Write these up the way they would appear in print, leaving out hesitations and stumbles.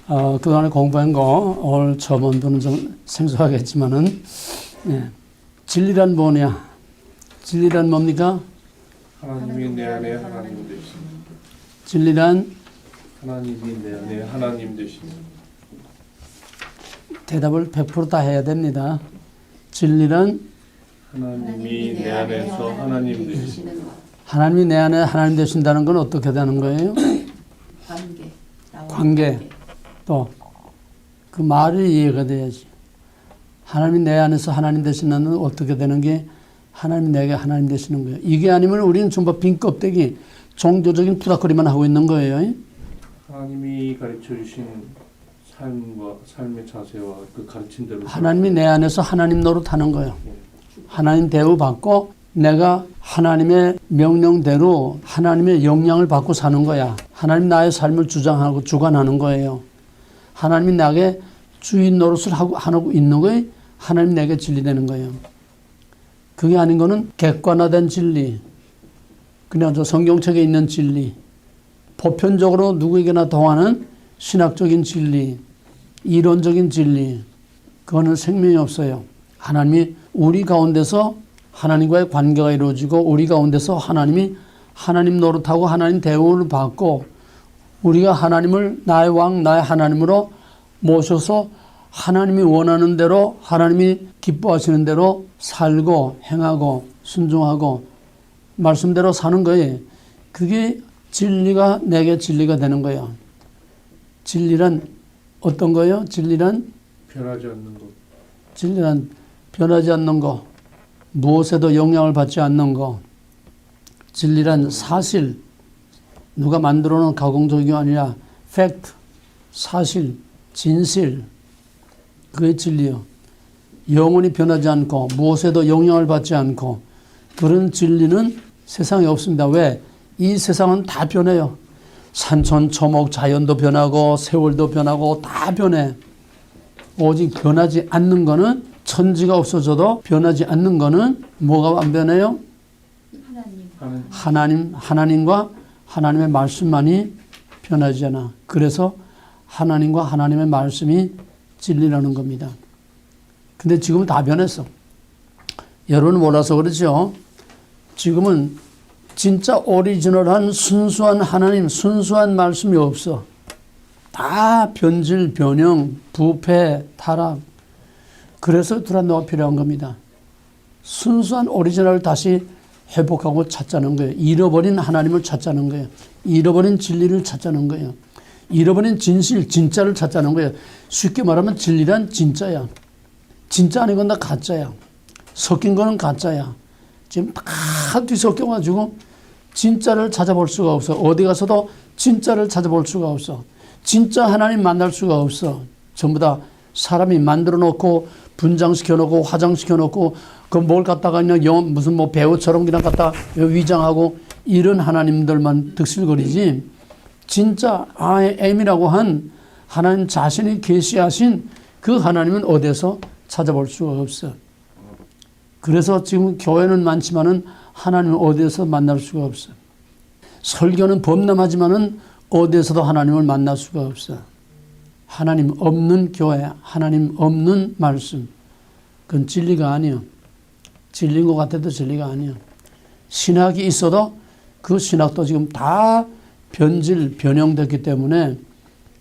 그동안에 공부한 거 오늘 처음 온 분은 좀 생소하겠지만은, 예. 진리란 뭐냐? 진리란 뭡니까? 하나님이 내 안에 하나님 되시니. 진리란 하나님이 내 안에 하나님 되시니. 대답을 100% 다 해야 됩니다. 진리란 하나님이 내 안에서 하나님 되시니. 하나님이 내 안에 하나님 되신다는 건 어떻게 되는 거예요? 관계. 또 그 말이 이해가 돼야지. 하나님이 내 안에서 하나님 되시는 건 어떻게 되는 게 하나님이 내게 하나님 되시는 거예요. 이게 아니면 우리는 전부 빈 껍데기 종교적인 부닥거리만 하고 있는 거예요. 하나님이 가르쳐 주신 삶과 삶의 자세와 그 가르침대로 하나님이 내 안에서 하나님 노릇하는 거예요. 하나님 대우받고 내가 하나님의 명령대로 하나님의 영향을 받고 사는 거야. 하나님 나의 삶을 주장하고 주관하는 거예요. 하나님이 나에게 주인 노릇을 하고 있는 거에 하나님 내게 진리되는 거예요. 그게 아닌 거는 객관화된 진리, 그냥 저 성경책에 있는 진리, 보편적으로 누구에게나 통하는 신학적인 진리, 이론적인 진리, 그거는 생명이 없어요. 하나님이 우리 가운데서 하나님과의 관계가 이루어지고 우리 가운데서 하나님이 하나님 노릇하고 하나님 대우를 받고 우리가 하나님을 나의 왕, 나의 하나님으로 모셔서 하나님이 원하는 대로 하나님이 기뻐하시는 대로 살고 행하고 순종하고 말씀대로 사는 거예요. 그게 진리가 내게 진리가 되는 거예요. 진리란 어떤 거예요? 진리란 변하지 않는 것. 진리란 변하지 않는 거, 무엇에도 영향을 받지 않는 거. 진리란 사실, 누가 만들어 놓은 가공적이 아니라 팩트, 사실, 진실, 그게 진리요. 영원히 변하지 않고 무엇에도 영향을 받지 않고 그런 진리는 세상에 없습니다. 왜? 이 세상은 다 변해요. 산천, 초목, 자연도 변하고 세월도 변하고 다 변해. 오직 변하지 않는 거는 천지가 없어져도 변하지 않는 거는 뭐가 안 변해요? 하나님과 하나님의 말씀만이 변하지 않아. 그래서 하나님과 하나님의 말씀이 진리라는 겁니다. 근데 지금은 다 변했어. 여러분은 몰라서 그렇죠. 지금은 진짜 오리지널한 순수한 하나님, 순수한 말씀이 없어. 다 변질, 변형, 부패, 타락. 그래서 두란노가 필요한 겁니다. 순수한 오리지널을 다시 회복하고 찾자는 거예요. 잃어버린 하나님을 찾자는 거예요. 잃어버린 진리를 찾자는 거예요. 잃어버린 진실, 진짜를 찾자는 거예요. 쉽게 말하면 진리란 진짜야. 진짜 아닌 건 다 가짜야. 섞인 거는 가짜야. 지금 다 뒤섞여가지고 진짜를 찾아볼 수가 없어. 어디 가서도 진짜를 찾아볼 수가 없어. 진짜 하나님 만날 수가 없어. 전부 다 사람이 만들어 놓고 분장시켜 놓고 화장시켜 놓고 그 뭘 갖다가 그냥 무슨 뭐 배우처럼 그냥 갖다 위장하고 이런 하나님들만 득실거리지. 진짜 I am이라고 한 하나님 자신이 계시하신 그 하나님은 어디서 찾아볼 수가 없어. 그래서 지금 교회는 많지만은 하나님은 어디에서 만날 수가 없어. 설교는 범람하지만은 어디에서도 하나님을 만날 수가 없어. 하나님 없는 교회, 하나님 없는 말씀, 그건 진리가 아니에요. 진리인 것 같아도 진리가 아니에요. 신학이 있어도 그 신학도 지금 다 변질, 변형됐기 때문에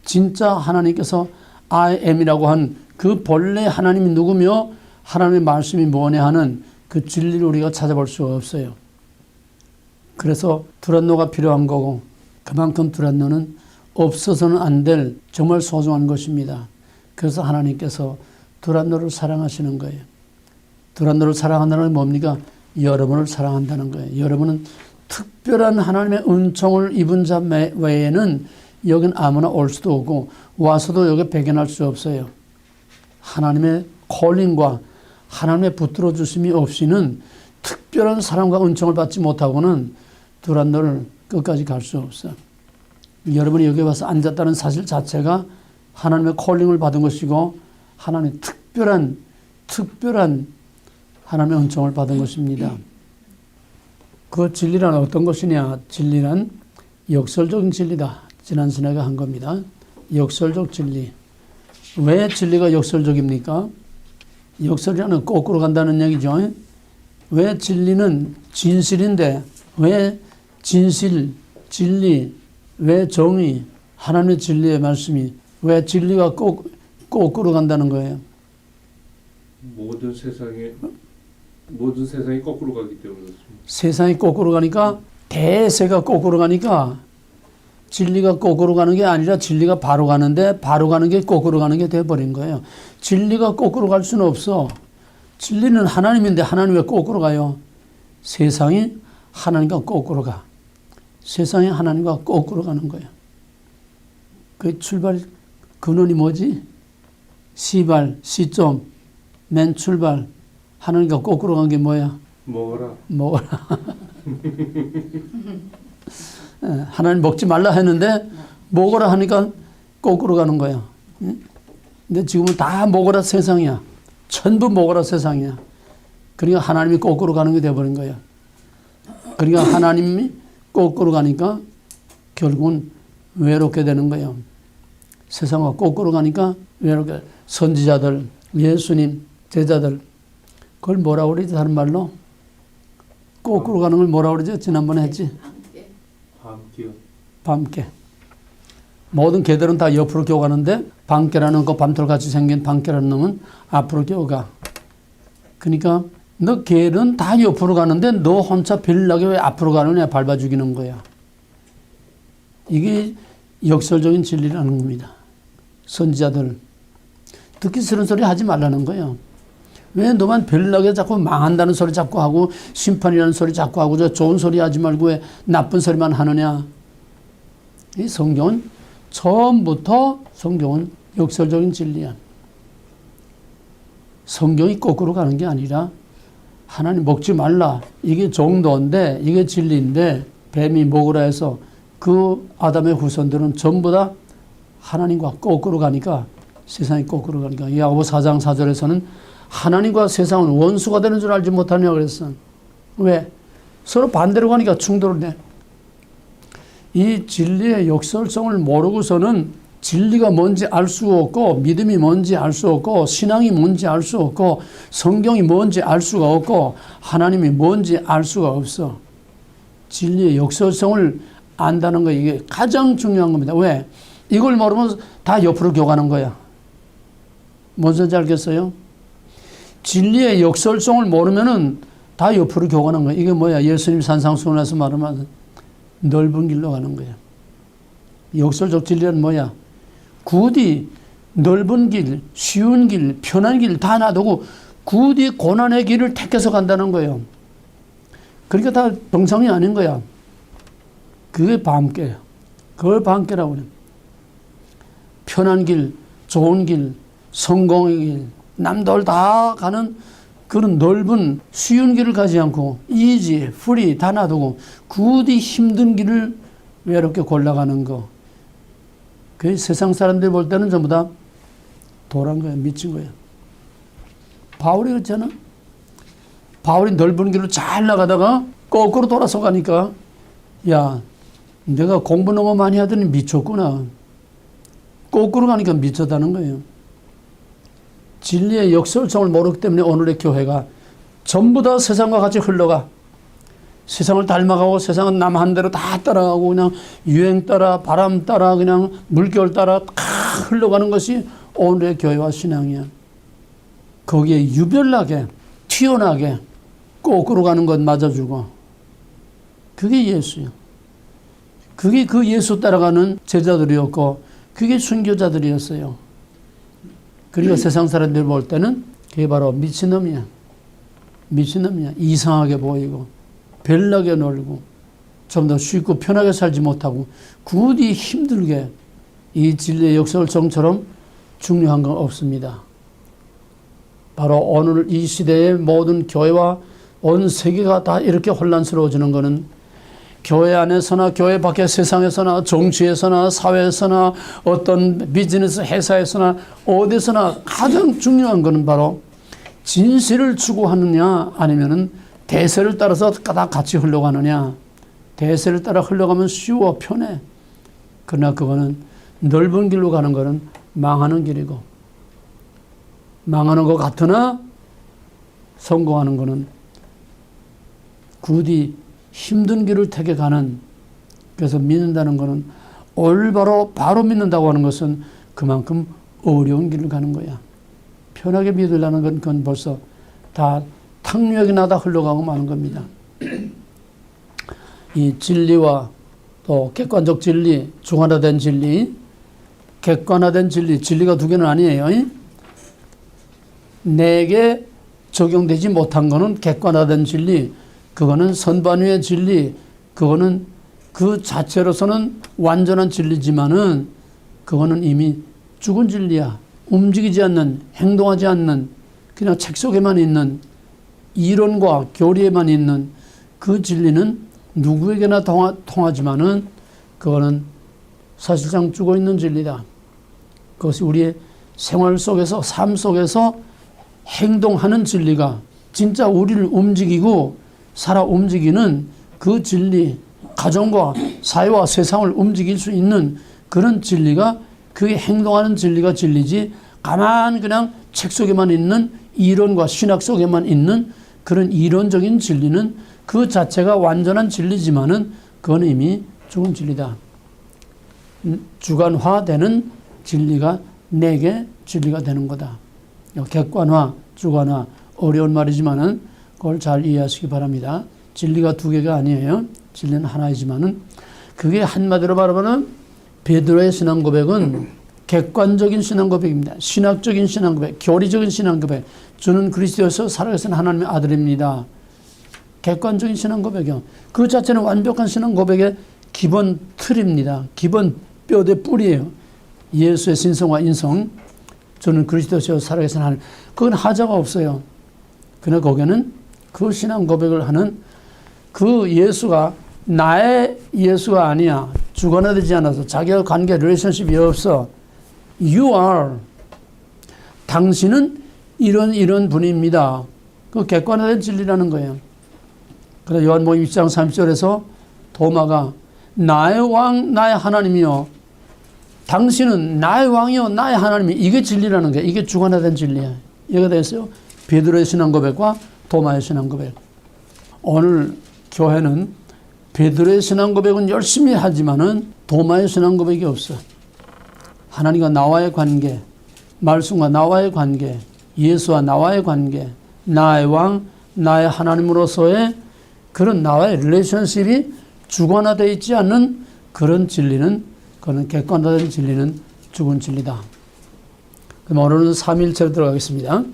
진짜 하나님께서 I am이라고 한 그 본래 하나님이 누구며 하나님의 말씀이 뭐냐 하는 그 진리를 우리가 찾아볼 수가 없어요. 그래서 두란노가 필요한 거고 그만큼 두란노는 없어서는 안 될 정말 소중한 것입니다. 그래서 하나님께서 두란노를 사랑하시는 거예요. 두란노를 사랑한다는 건 뭡니까? 여러분을 사랑한다는 거예요. 여러분은 특별한 하나님의 은총을 입은 자 외에는 여긴 아무나 올 수도 없고 와서도 여기 배견할 수 없어요. 하나님의 콜링과 하나님의 붙들어 주심이 없이는 특별한 사랑과 은총을 받지 못하고는 두란노를 끝까지 갈 수 없어. 여러분이 여기 와서 앉았다는 사실 자체가 하나님의 콜링을 받은 것이고 하나님의 특별한 하나님의 은총을 받은 것입니다. 그 진리란 어떤 것이냐? 진리란 역설적인 진리다. 지난 시간에 한 겁니다. 역설적 진리. 왜 진리가 역설적입니까? 역설이라는 거꾸로 간다는 얘기죠. 왜 진리는 진실인데 왜 진실, 진리, 왜 정의, 하나님의 진리의 말씀이 왜 진리가 거꾸로 간다는 거예요? 모든 세상이 거꾸로 가기 때문에 그렇습니다. 세상이 거꾸로 가니까 대세가 거꾸로 가니까 진리가 거꾸로 가는 게 아니라 진리가 바로 가는데 바로 가는 게 거꾸로 가는 게 돼버린 거예요. 진리가 거꾸로 갈 수는 없어. 진리는 하나님인데 하나님 왜 거꾸로 가요? 세상이 하나님과 거꾸로 가. 세상이 하나님과 거꾸로 가는 거예요. 그 출발 근원이 뭐지? 시발, 시점, 맨 출발. 하나님과 거꾸로 간 게 뭐야? 먹어라. 하나님 먹지 말라 했는데 먹으라 하니까 거꾸로 가는 거야. 근데 지금은 다 먹으라 세상이야. 전부 먹으라 세상이야. 그러니까 하나님이 거꾸로 가는 게 돼버린 거야. 그러니까 하나님이 거꾸로 가니까 결국은 외롭게 되는 거예요. 세상과 거꾸로 가니까 외롭게. 선지자들, 예수님, 제자들, 그걸 뭐라고 그러지? 다른 말로? 거꾸로 가는 걸 뭐라고 그러지? 지난번에 했지? 밤깨. 모든 개들은 다 옆으로 겨가는데 밤깨라는 그 밤톨같이 생긴 밤깨라는 놈은 앞으로 겨가. 그러니까 너 개는 다 옆으로 가는데 너 혼자 별나게 왜 앞으로 가느냐 밟아 죽이는 거야. 이게 역설적인 진리라는 겁니다. 선지자들 듣기 싫은 소리 하지 말라는 거예요. 왜 너만 별나게 자꾸 망한다는 소리 자꾸 하고 심판이라는 소리 자꾸 하고 저 좋은 소리 하지 말고 왜 나쁜 소리만 하느냐. 이 성경은 처음부터 성경은 역설적인 진리야. 성경이 거꾸로 가는 게 아니라 하나님 먹지 말라. 이게 정도인데 이게 진리인데 뱀이 먹으라 해서 그 아담의 후손들은 전부 다 하나님과 거꾸로 가니까 세상이 거꾸로 가니까 야고보 4장 4절에서는 하나님과 세상은 원수가 되는 줄 알지 못하냐 그랬어. 왜? 서로 반대로 가니까 충돌을 내. 이 진리의 역설성을 모르고서는 진리가 뭔지 알 수 없고 믿음이 뭔지 알 수 없고 신앙이 뭔지 알 수 없고 성경이 뭔지 알 수가 없고 하나님이 뭔지 알 수가 없어. 진리의 역설성을 안다는 거 이게 가장 중요한 겁니다. 왜? 이걸 모르면 다 옆으로 교가는 거야. 뭔 소리인지 알겠어요? 진리의 역설성을 모르면은 다 옆으로 교가는 거야. 이게 뭐야? 예수님 산상수훈에서 말하면 넓은 길로 가는 거야. 역설적 진리는 뭐야? 굳이 넓은 길, 쉬운 길, 편한 길 다 놔두고 굳이 고난의 길을 택해서 간다는 거예요. 그러니까 다 정상이 아닌 거야. 그게 밤깨야. 그걸 밤깨라고 그래. 편한 길, 좋은 길, 성공의 길, 남들 다 가는 그런 넓은 쉬운 길을 가지 않고 이지, 프리 다 놔두고 굳이 힘든 길을 외롭게 골라가는 거. 그 세상 사람들 볼 때는 전부 다 도란 거야. 미친 거야. 바울이 그렇잖아. 바울이 넓은 길로 잘 나가다가 거꾸로 돌아서 가니까 야, 내가 공부 너무 많이 하더니 미쳤구나. 거꾸로 가니까 미쳤다는 거예요. 진리의 역설성을 모르기 때문에 오늘의 교회가 전부 다 세상과 같이 흘러가. 세상을 닮아가고 세상은 남 한 대로 다 따라가고 그냥 유행 따라 바람 따라 그냥 물결 따라 다 흘러가는 것이 오늘의 교회와 신앙이야. 거기에 유별나게 튀어나게 거꾸로 가는 것 맞아주고 그게 예수야. 그게 그 예수 따라가는 제자들이었고 그게 순교자들이었어요. 그리고 세상 사람들 볼 때는 그게 바로 미친놈이야. 미친놈이야. 이상하게 보이고 별나게 놀고 좀 더 쉽고 편하게 살지 못하고 굳이 힘들게 이 진리의 역설성처럼 중요한 건 없습니다. 바로 오늘 이 시대의 모든 교회와 온 세계가 다 이렇게 혼란스러워지는 것은 교회 안에서나 교회 밖의 세상에서나 정치에서나 사회에서나 어떤 비즈니스 회사에서나 어디서나 가장 중요한 것은 바로 진실을 추구하느냐 아니면은 대세를 따라서 다 같이 흘러가느냐. 대세를 따라 흘러가면 쉬워 편해. 그러나 그거는 넓은 길로 가는 것은 망하는 길이고, 망하는 것 같으나 성공하는 것은 굳이 힘든 길을 택해 가는, 그래서 믿는다는 것은 올바로 바로 믿는다고 하는 것은 그만큼 어려운 길을 가는 거야. 편하게 믿으려는 건 그건 벌써 다 탕류역이 나다 흘러가고 마는 겁니다. 이 진리와 또 객관적 진리, 주관화된 진리, 객관화된 진리, 진리가 두 개는 아니에요. 내게 적용되지 못한 거는 객관화된 진리, 그거는 선반위의 진리, 그거는 그 자체로서는 완전한 진리지만은 그거는 이미 죽은 진리야. 움직이지 않는, 행동하지 않는, 그냥 책 속에만 있는, 이론과 교리에만 있는 그 진리는 누구에게나 통하지만은 그거는 사실상 죽어 있는 진리다. 그것이 우리의 생활 속에서, 삶 속에서 행동하는 진리가 진짜 우리를 움직이고 살아 움직이는 그 진리, 가정과 사회와 세상을 움직일 수 있는 그런 진리가, 그게 행동하는 진리가 진리지, 가만 그냥 책 속에만 있는 이론과 신학 속에만 있는 그런 이론적인 진리는 그 자체가 완전한 진리지만은 그건 이미 죽은 진리다. 주관화되는 진리가 내게 진리가 되는 거다. 객관화, 주관화, 어려운 말이지만은 그걸 잘 이해하시기 바랍니다. 진리가 두 개가 아니에요. 진리는 하나이지만은 그게 한마디로 말하면은 베드로의 신앙 고백은 객관적인 신앙 고백입니다. 신학적인 신앙 고백, 교리적인 신앙 고백. 저는 그리스도에서 살아계신 하나님의 아들입니다. 객관적인 신앙 고백이요. 그 자체는 완벽한 신앙 고백의 기본 틀입니다. 기본 뼈대 뿌리예요. 예수의 신성과 인성. 저는 그리스도에서 살아계신 하나님. 그건 하자가 없어요. 그러나 거기는 그 신앙 고백을 하는 그 예수가 나의 예수가 아니야. 주관화되지 않아서 자기와 관계 릴레이션십이 없어. You are. 당신은 이런 분입니다. 그 객관화된 진리라는 거예요. 그래서 요한복음 1장 30절에서 도마가 나의 왕, 나의 하나님이요. 당신은 나의 왕이요, 나의 하나님이. 이게 진리라는 거예요. 이게 주관화된 진리야. 이해가 됐어요? 베드로의 신앙 고백과 도마의 신앙 고백. 오늘 교회는 베드로의 신앙 고백은 열심히 하지만은 도마의 신앙 고백이 없어. 하나님과 나와의 관계, 말씀과 나와의 관계, 예수와 나와의 관계, 나의 왕, 나의 하나님으로서의 그런 나와의 릴레이션십이 주관화되어 있지 않는 그런 진리는, 그런 객관화된 진리는 죽은 진리다. 그럼 오늘은 삼일체로 들어가겠습니다.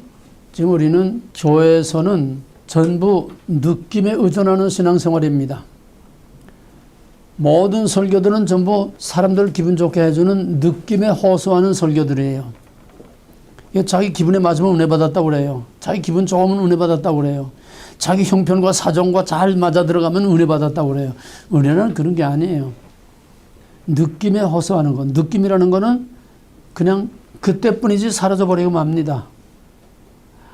지금 우리는 교회에서는 전부 느낌에 의존하는 신앙생활입니다. 모든 설교들은 전부 사람들을 기분 좋게 해주는 느낌에 호소하는 설교들이에요. 자기 기분에 맞으면 은혜 받았다고 그래요. 자기 기분 좋으면 은혜 받았다고 그래요. 자기 형편과 사정과 잘 맞아 들어가면 은혜 받았다고 그래요. 은혜는 그런 게 아니에요. 느낌에 호소하는 것. 느낌이라는 거는 그냥 그때뿐이지 사라져버리고 맙니다.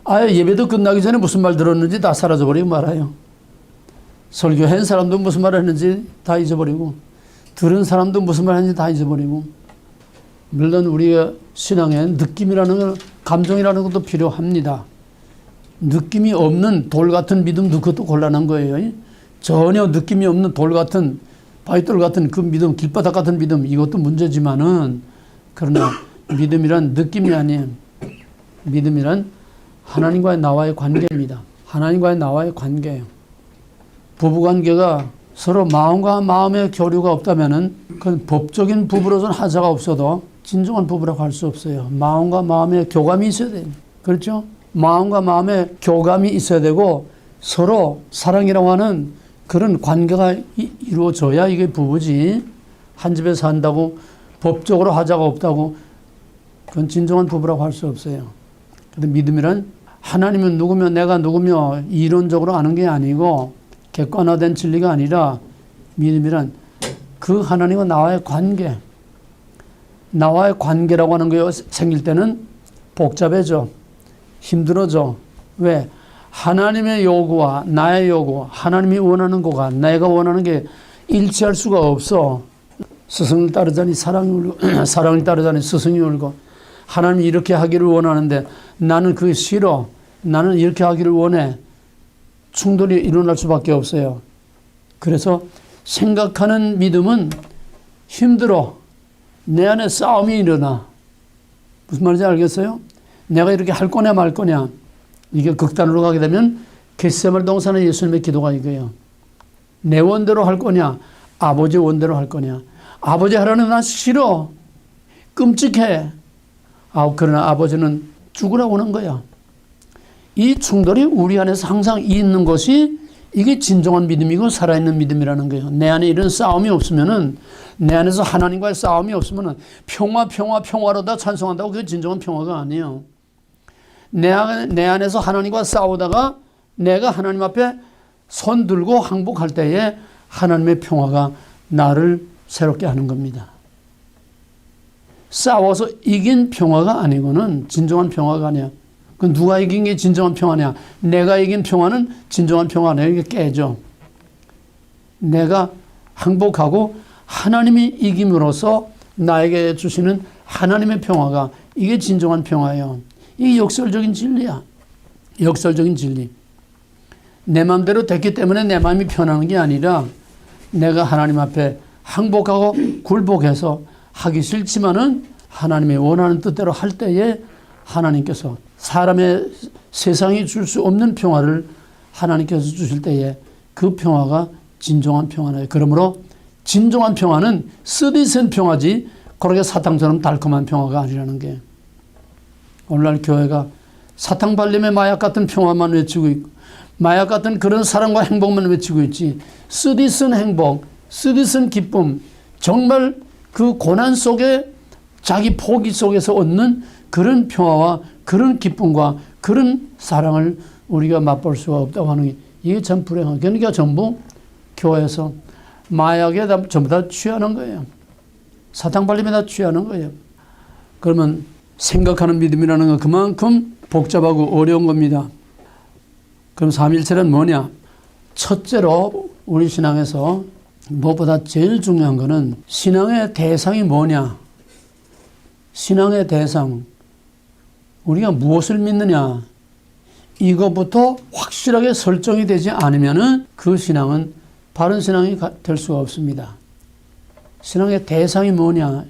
아예 예배도 끝나기 전에 무슨 말 들었는지 다 사라져버리고 말아요. 설교한 사람도 무슨 말 했는지 다 잊어버리고, 들은 사람도 무슨 말 했는지 다 잊어버리고. 물론 우리가 신앙에 느낌이라는 건, 감정이라는 것도 필요합니다. 느낌이 없는 돌 같은 믿음도 그것도 곤란한 거예요. 전혀 느낌이 없는 돌 같은, 바위돌 같은 그 믿음, 길바닥 같은 믿음, 이것도 문제지만은, 그러나 믿음이란 느낌이 아니에요. 믿음이란 하나님과의 나와의 관계입니다. 하나님과의 나와의 관계예요. 부부관계가 서로 마음과 마음의 교류가 없다면은 그건 법적인 부부로서는 하자가 없어도 진정한 부부라고 할 수 없어요. 마음과 마음의 교감이 있어야 돼요. 그렇죠? 마음과 마음의 교감이 있어야 되고 서로 사랑이라고 하는 그런 관계가 이루어져야 이게 부부지. 한 집에 산다고 법적으로 하자가 없다고 그건 진정한 부부라고 할 수 없어요. 근데 믿음이란 하나님은 누구며 내가 누구며 이론적으로 아는 게 아니고 객관화된 진리가 아니라 믿음이란 그 하나님과 나와의 관계, 나와의 관계라고 하는 게 생길 때는 복잡해져, 힘들어져. 왜? 하나님의 요구와 나의 요구, 하나님이 원하는 거가 내가 원하는 게 일치할 수가 없어. 스승을 따르자니 사랑이 울고 사랑을 따르자니 스승이 울고 하나님이 이렇게 하기를 원하는데 나는 그게 싫어. 나는 이렇게 하기를 원해. 충돌이 일어날 수밖에 없어요. 그래서 생각하는 믿음은 힘들어. 내 안에 싸움이 일어나. 무슨 말인지 알겠어요? 내가 이렇게 할 거냐 말 거냐. 이게 극단으로 가게 되면 겟세마네 동산의 예수님의 기도가 이거예요. 내 원대로 할 거냐 아버지 원대로 할 거냐. 아버지 하라는 난 싫어. 끔찍해. 그러나 아버지는 죽으라고 하는 거야. 이 충돌이 우리 안에서 항상 있는 것이 이게 진정한 믿음이고 살아있는 믿음이라는 거예요. 내 안에 이런 싸움이 없으면은 내 안에서 하나님과의 싸움이 없으면은 평화로 다 찬송한다고 그게 진정한 평화가 아니에요. 내 안에서 하나님과 싸우다가 내가 하나님 앞에 손 들고 항복할 때에 하나님의 평화가 나를 새롭게 하는 겁니다. 싸워서 이긴 평화가 아니고는 진정한 평화가 아니야. 그 누가 이긴 게 진정한 평화냐? 내가 이긴 평화는 진정한 평화 아니야. 이게 깨져. 내가 항복하고 하나님이 이김으로써 나에게 주시는 하나님의 평화가 이게 진정한 평화예요. 이게 역설적인 진리야. 역설적인 진리. 내 마음대로 됐기 때문에 내 마음이 편하는 게 아니라 내가 하나님 앞에 항복하고 굴복해서 하기 싫지만은 하나님의 원하는 뜻대로 할 때에 하나님께서 사람의 세상이 줄 수 없는 평화를 하나님께서 주실 때에 그 평화가 진정한 평화예요. 그러므로 진정한 평화는 쓰디쓴 평화지 그렇게 사탕처럼 달콤한 평화가 아니라는 게 오늘날 교회가 사탕발림의 마약 같은 평화만 외치고 있고 마약 같은 그런 사랑과 행복만 외치고 있지 쓰디쓴 행복, 쓰디쓴 기쁨 정말 그 고난 속에 자기 포기 속에서 얻는 그런 평화와 그런 기쁨과 그런 사랑을 우리가 맛볼 수가 없다고 하는 게 이게 참 불행한. 그러니까 전부 교회에서 마약에 전부 다 취하는 거예요. 사탕발림에 다 취하는 거예요. 그러면 생각하는 믿음이라는 건 그만큼 복잡하고 어려운 겁니다. 그럼 삼위일체는 뭐냐? 첫째로 우리 신앙에서 무엇보다 제일 중요한 거는 신앙의 대상이 뭐냐? 신앙의 대상. 우리가 무엇을 믿느냐? 이것부터 확실하게 설정이 되지 않으면은 그 신앙은 바른 신앙이 될 수가 없습니다. 신앙의 대상이 뭐냐?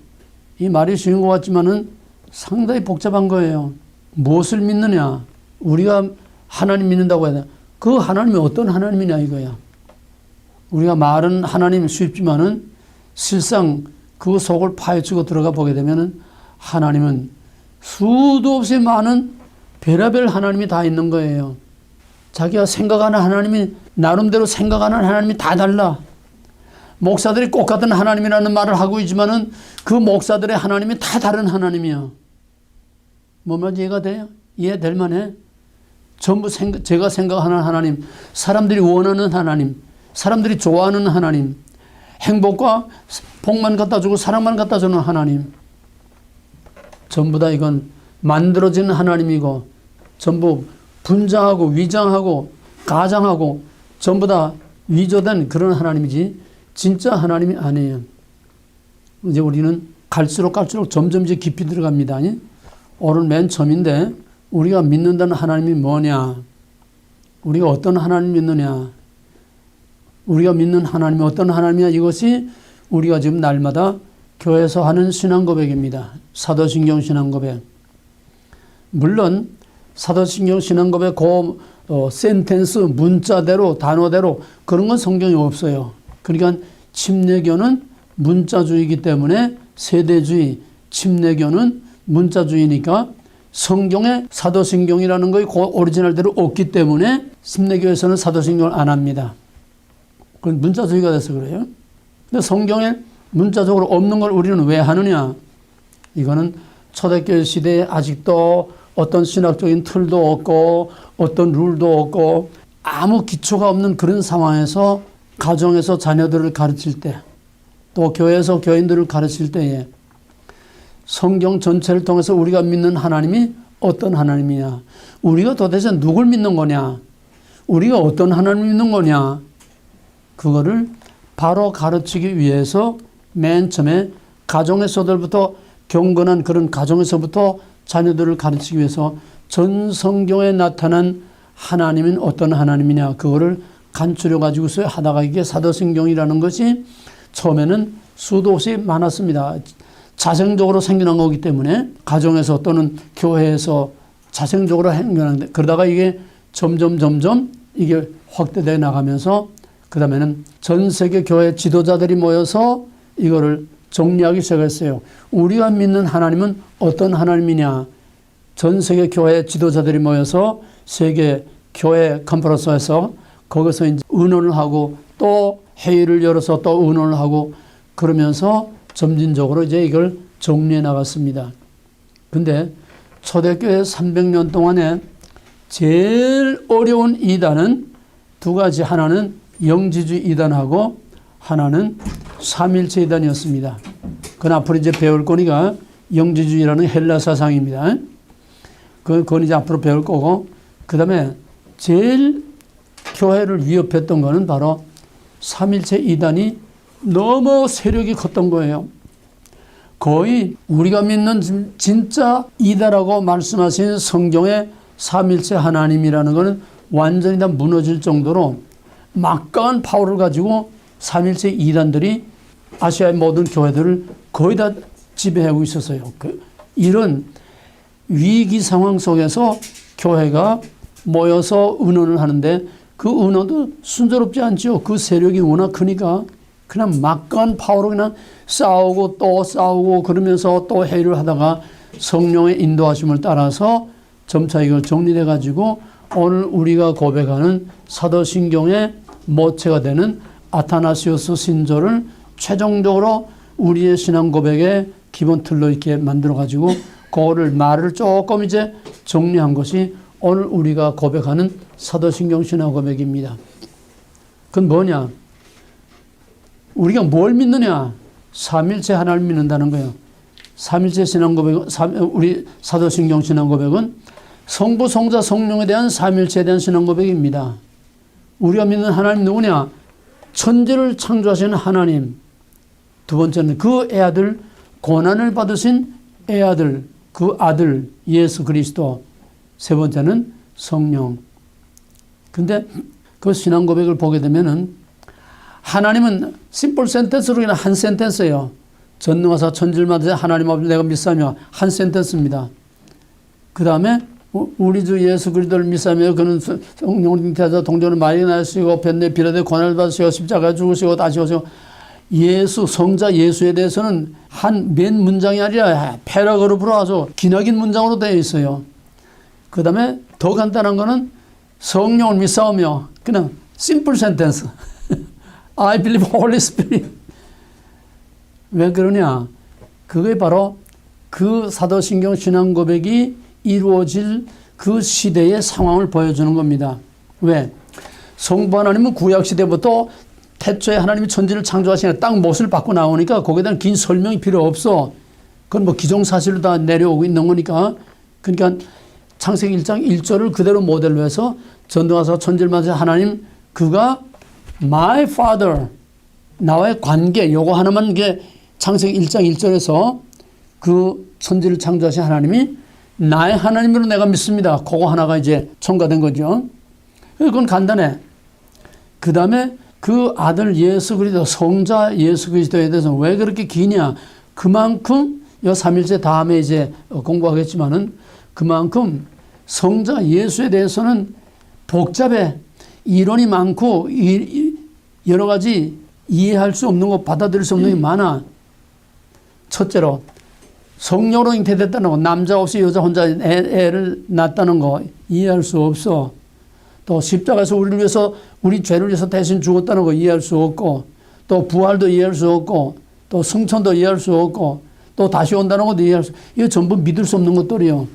이 말이 쉬운 것 같지만은 상당히 복잡한 거예요. 무엇을 믿느냐? 우리가 하나님 믿는다고 해야 돼. 그 하나님이 어떤 하나님이냐 이거야. 우리가 말은 하나님 쉽지만은 실상 그 속을 파헤치고 들어가 보게 되면은 하나님은 수도 없이 많은 별의별 하나님이 다 있는 거예요. 자기가 생각하는 하나님이 나름대로 생각하는 하나님이 다 달라. 목사들이 꼭 같은 하나님이라는 말을 하고 있지만은 그 목사들의 하나님이 다 다른 하나님이야. 뭐 말인지 이해가 돼요? 이해될 만해? 전부 제가 생각하는 하나님, 사람들이 원하는 하나님, 사람들이 좋아하는 하나님, 행복과 복만 갖다 주고 사랑만 갖다 주는 하나님. 전부 다 이건 만들어진 하나님이고 전부 분장하고 위장하고 가장하고 전부 다 위조된 그런 하나님이지 진짜 하나님이 아니에요. 이제 우리는 갈수록 점점 이제 깊이 들어갑니다. 오늘 맨 처음인데 우리가 믿는다는 하나님이 뭐냐? 우리가 어떤 하나님 믿느냐? 우리가 믿는 하나님이 어떤 하나님이냐? 이것이 우리가 지금 날마다 교회에서 하는 신앙 고백입니다. 사도신경 신앙 고백. 물론 사도신경 신앙 고백 센텐스 문자대로 단어대로 그런 건 성경에 없어요. 그러니까 침례교는 문자주의이기 때문에 세대주의, 침례교는 문자주의니까 성경에 사도신경이라는 거의 오리지널대로 없기 때문에 침례교에서는 사도신경을 안 합니다. 그건 문자주의가 돼서 그래요. 근데 성경에 문자적으로 없는 걸 우리는 왜 하느냐? 이거는 초대교회 시대에 아직도 어떤 신학적인 틀도 없고 어떤 룰도 없고 아무 기초가 없는 그런 상황에서 가정에서 자녀들을 가르칠 때 또 교회에서 교인들을 가르칠 때에 성경 전체를 통해서 우리가 믿는 하나님이 어떤 하나님이냐? 우리가 도대체 누굴 믿는 거냐? 우리가 어떤 하나님을 믿는 거냐? 그거를 바로 가르치기 위해서 맨 처음에 가정에서부터 경건한 그런 가정에서부터 자녀들을 가르치기 위해서 전 성경에 나타난 하나님은 어떤 하나님이냐 그거를 간추려 가지고서 하다가 이게 사도신경이라는 것이 처음에는 수도 없이 많았습니다. 자생적으로 생겨난 거기 때문에 가정에서 또는 교회에서 자생적으로 생겨나는데 그러다가 이게 점점 이게 확대되어 나가면서 그 다음에는 전 세계 교회 지도자들이 모여서 이거를 정리하기 시작했어요. 우리가 믿는 하나님은 어떤 하나님이냐. 전 세계 교회 지도자들이 모여서 세계 교회 컨퍼런스에서 거기서 이제 의논을 하고 또 회의를 열어서 또 의논을 하고 그러면서 점진적으로 이제 이걸 정리해 나갔습니다. 근데 초대교회 300년 동안에 제일 어려운 이단은 두 가지. 하나는 영지주의 이단하고 하나는 삼일체 이단이었습니다. 그건 앞으로 이제 배울 거니까 영지주의라는 헬라 사상입니다. 그건 이제 앞으로 배울 거고, 그 다음에 제일 교회를 위협했던 거는 바로 삼일체 이단이 너무 세력이 컸던 거예요. 거의 우리가 믿는 진짜 이다라고 말씀하신 성경의 삼일체 하나님이라는 것은 완전히 다 무너질 정도로 막강한 파워를 가지고 삼일체 이단들이 아시아의 모든 교회들을 거의 다 지배하고 있었어요. 이런 위기 상황 속에서 교회가 모여서 의논을 하는데 그 의논도 순조롭지 않죠. 그 세력이 워낙 크니까 그냥 막강한 파워로 그냥 싸우고 또 싸우고 그러면서 또 회의를 하다가 성령의 인도하심을 따라서 점차 이걸 정리돼 가지고 오늘 우리가 고백하는 사도신경의 모체가 되는 아타나시오스 신조를 최종적으로 우리의 신앙 고백의 기본 틀로 이렇게 만들어 가지고 그거를 말을 조금 이제 정리한 것이 오늘 우리가 고백하는 사도신경 신앙 고백입니다. 그건 뭐냐? 우리가 뭘 믿느냐? 삼일체 하나님을 믿는다는 거예요. 삼일체 신앙 고백, 우리 사도신경 신앙 고백은 성부, 성자, 성령에 대한 삼일체에 대한 신앙 고백입니다. 우리가 믿는 하나님 누구냐? 천지를 창조하신 하나님. 두 번째는 그 애아들, 고난을 받으신 애아들, 그 아들 예수 그리스도. 세 번째는 성령. 근데 그 신앙 고백을 보게 되면은 하나님은 심플 센텐스로 그냥 한 센텐스예요. 전능하사 천질만하신 하나님 앞에 내가 믿사며 한 센텐스입니다. 그 다음에 우리 주 예수 그리스도를 믿사며 그는 성령을 잉태하사 동정을 많이 나시고 변내 비례되 고난을 받으시고 십자가에 죽으시고 다시 오시고 예수 성자 예수에 대해서는 한 맨 문장이 아니라 패러그룹으로 아주 기나긴 문장으로 되어 있어요. 그 다음에 더 간단한 거는 성령을 믿사오며 그냥 심플 센텐스 I believe Holy Spirit. 왜 그러냐? 그게 바로 그 사도신경 신앙 고백이 이루어질 그 시대의 상황을 보여주는 겁니다. 왜? 성부 하나님은 구약시대부터 태초에 하나님이 천지를 창조하시니까 딱 못을 받고 나오니까 거기에 대한 긴 설명이 필요 없어. 그건 뭐 기정사실로 다 내려오고 있는 거니까. 그러니까 창세기 1장 1절을 그대로 모델로 해서 전능하사 천지를 만드신 하나님 그가 My Father 나와의 관계 요거 하나만 이게 창세기 1장 1절에서 그 천지를 창조하신 하나님이 나의 하나님으로 내가 믿습니다. 그거 하나가 이제 첨가된 거죠. 그건 간단해. 그 다음에 그 아들 예수 그리스도 성자 예수 그리스도에 대해서 왜 그렇게 기냐? 그만큼 요 삼일째 다음에 이제 공부하겠지만은 그만큼 성자 예수에 대해서는 복잡해. 이론이 많고 여러 가지 이해할 수 없는 거 받아들일 수 없는 게 많아. 첫째로 성령으로 잉태됐다는 거, 남자 없이 여자 혼자 애를 낳았다는 거 이해할 수 없어. 또 십자가에서 우리를 위해서 우리 죄를 위해서 대신 죽었다는 거 이해할 수 없고 또 부활도 이해할 수 없고 또 승천도 이해할 수 없고 또 다시 온다는 것도 이해할 수 없고 이거 전부 믿을 수 없는 것들이요.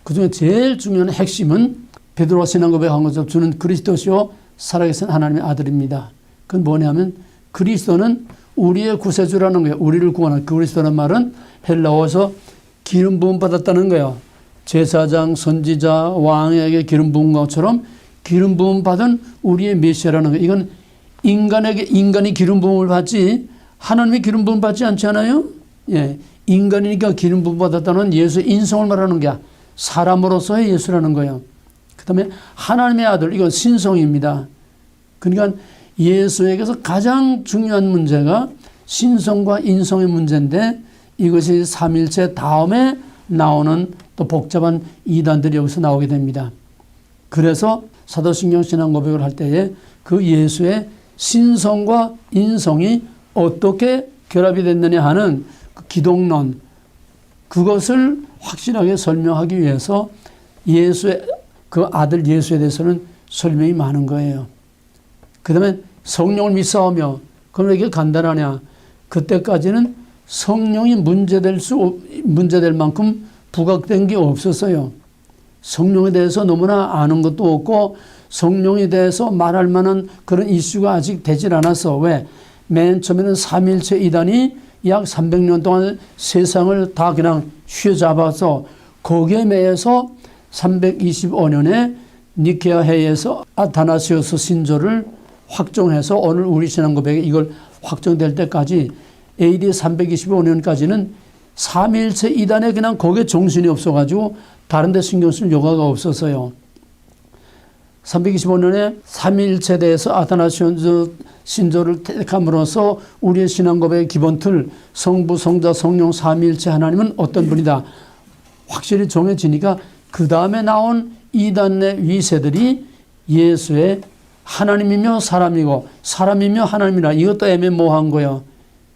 그중에 제일 중요한 핵심은 베드로가 신앙 고백한 것처럼 주는 그리스도시요 살아계신 하나님의 아들입니다. 그건 뭐냐면 그리스도는 우리의 구세주라는 거예요. 우리를 구원한 그리스도라는 말은 헬라어에서 기름 부음 받았다는 거예요. 제사장, 선지자, 왕에게 기름 부은 것처럼 기름 부음 받은 우리의 메시아라는 거예요. 이건 인간이 기름 부음을 받지 하나님이 기름 부음 받지 않지 않아요? 예, 인간이니까 기름 부음 받았다는 예수의 인성을 말하는 게 사람으로서의 예수라는 거예요. 그 다음에 하나님의 아들, 이건 신성입니다. 그러니까 예수에게서 가장 중요한 문제가 신성과 인성의 문제인데 이것이 삼일체 다음에 나오는 또 복잡한 이단들이 여기서 나오게 됩니다. 그래서 사도신경 신앙 고백을 할 때에 그 예수의 신성과 인성이 어떻게 결합이 됐느냐 하는 그 기독론, 그것을 확실하게 설명하기 위해서 예수의 그 아들 예수에 대해서는 설명이 많은 거예요. 그 다음에 성령을 믿사오며, 그럼 왜 이게 간단하냐? 그때까지는 성령이 문제될 만큼 부각된 게 없었어요. 성령에 대해서 너무나 아는 것도 없고 성령에 대해서 말할 만한 그런 이슈가 아직 되질 않았어. 왜? 맨 처음에는 삼일체 이단이 약 300년 동안 세상을 다 그냥 휘어잡아서 거기에 매여서 325년에 니케아 회의에서 아타나시오스 신조를 확정해서 오늘 우리 신앙 고백에 이걸 확정될 때까지 AD 325년까지는 삼일체 이단에 그냥 거기에 정신이 없어가지고 다른 데 신경 쓸 여가가 없었어요. 325년에 삼일체에 대해서 아타나시오스 신조를 택함으로써 우리의 신앙 고백의 기본 틀, 성부, 성자, 성령, 삼일체 하나님은 어떤 분이다 확실히 정해지니까 그 다음에 나온 이단의 위세들이 예수의 하나님이며 사람이고 사람이며 하나님이라, 이것도 애매모호한 거예요.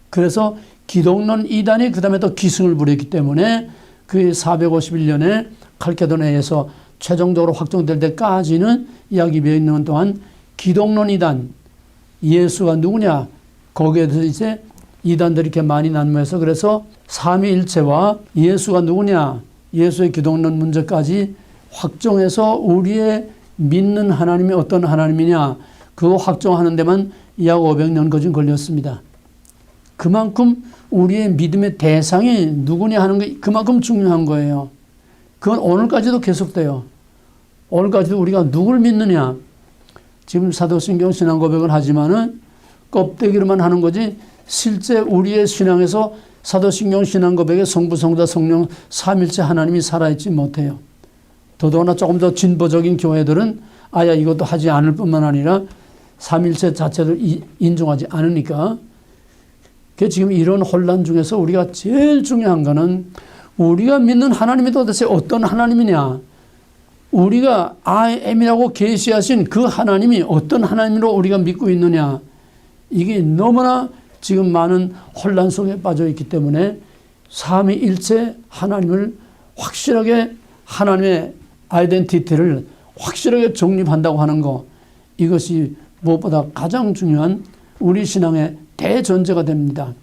그래서 기독론 이단이 그 다음에 또 기승을 부렸기 때문에 그 451년에 칼케도네에서 최종적으로 확정될 때까지는 약 200년 동안 기독론 이단, 예수가 누구냐, 거기에 대해서 이제 이단들이 이렇게 많이 난무해서, 그래서 삼위일체와 예수가 누구냐, 예수의 기독론 문제까지 확정해서 우리의 믿는 하나님이 어떤 하나님이냐, 그거 확정하는 데만 약 500년 거진 걸렸습니다. 그만큼 우리의 믿음의 대상이 누구냐 하는 게 그만큼 중요한 거예요. 그건 오늘까지도 계속돼요. 오늘까지도 우리가 누굴 믿느냐. 지금 사도신경 신앙 고백을 하지만은 껍데기로만 하는 거지 실제 우리의 신앙에서 사도신경 신앙 고백에 성부, 성자, 성령 삼일체 하나님이 살아있지 못해요. 더더구나 조금 더 진보적인 교회들은 아야 이것도 하지 않을 뿐만 아니라 삼일체 자체를 인정하지 않으니까. 지금 이런 혼란 중에서 우리가 제일 중요한 거는 우리가 믿는 하나님이 도대체 어떤 하나님이냐, 우리가 I am이라고 계시하신 그 하나님이 어떤 하나님으로 우리가 믿고 있느냐, 이게 너무나 지금 많은 혼란 속에 빠져 있기 때문에 삼위일체 하나님을 확실하게, 하나님의 아이덴티티를 확실하게 정립한다고 하는 거, 이것이 무엇보다 가장 중요한 우리 신앙의 대전제가 됩니다.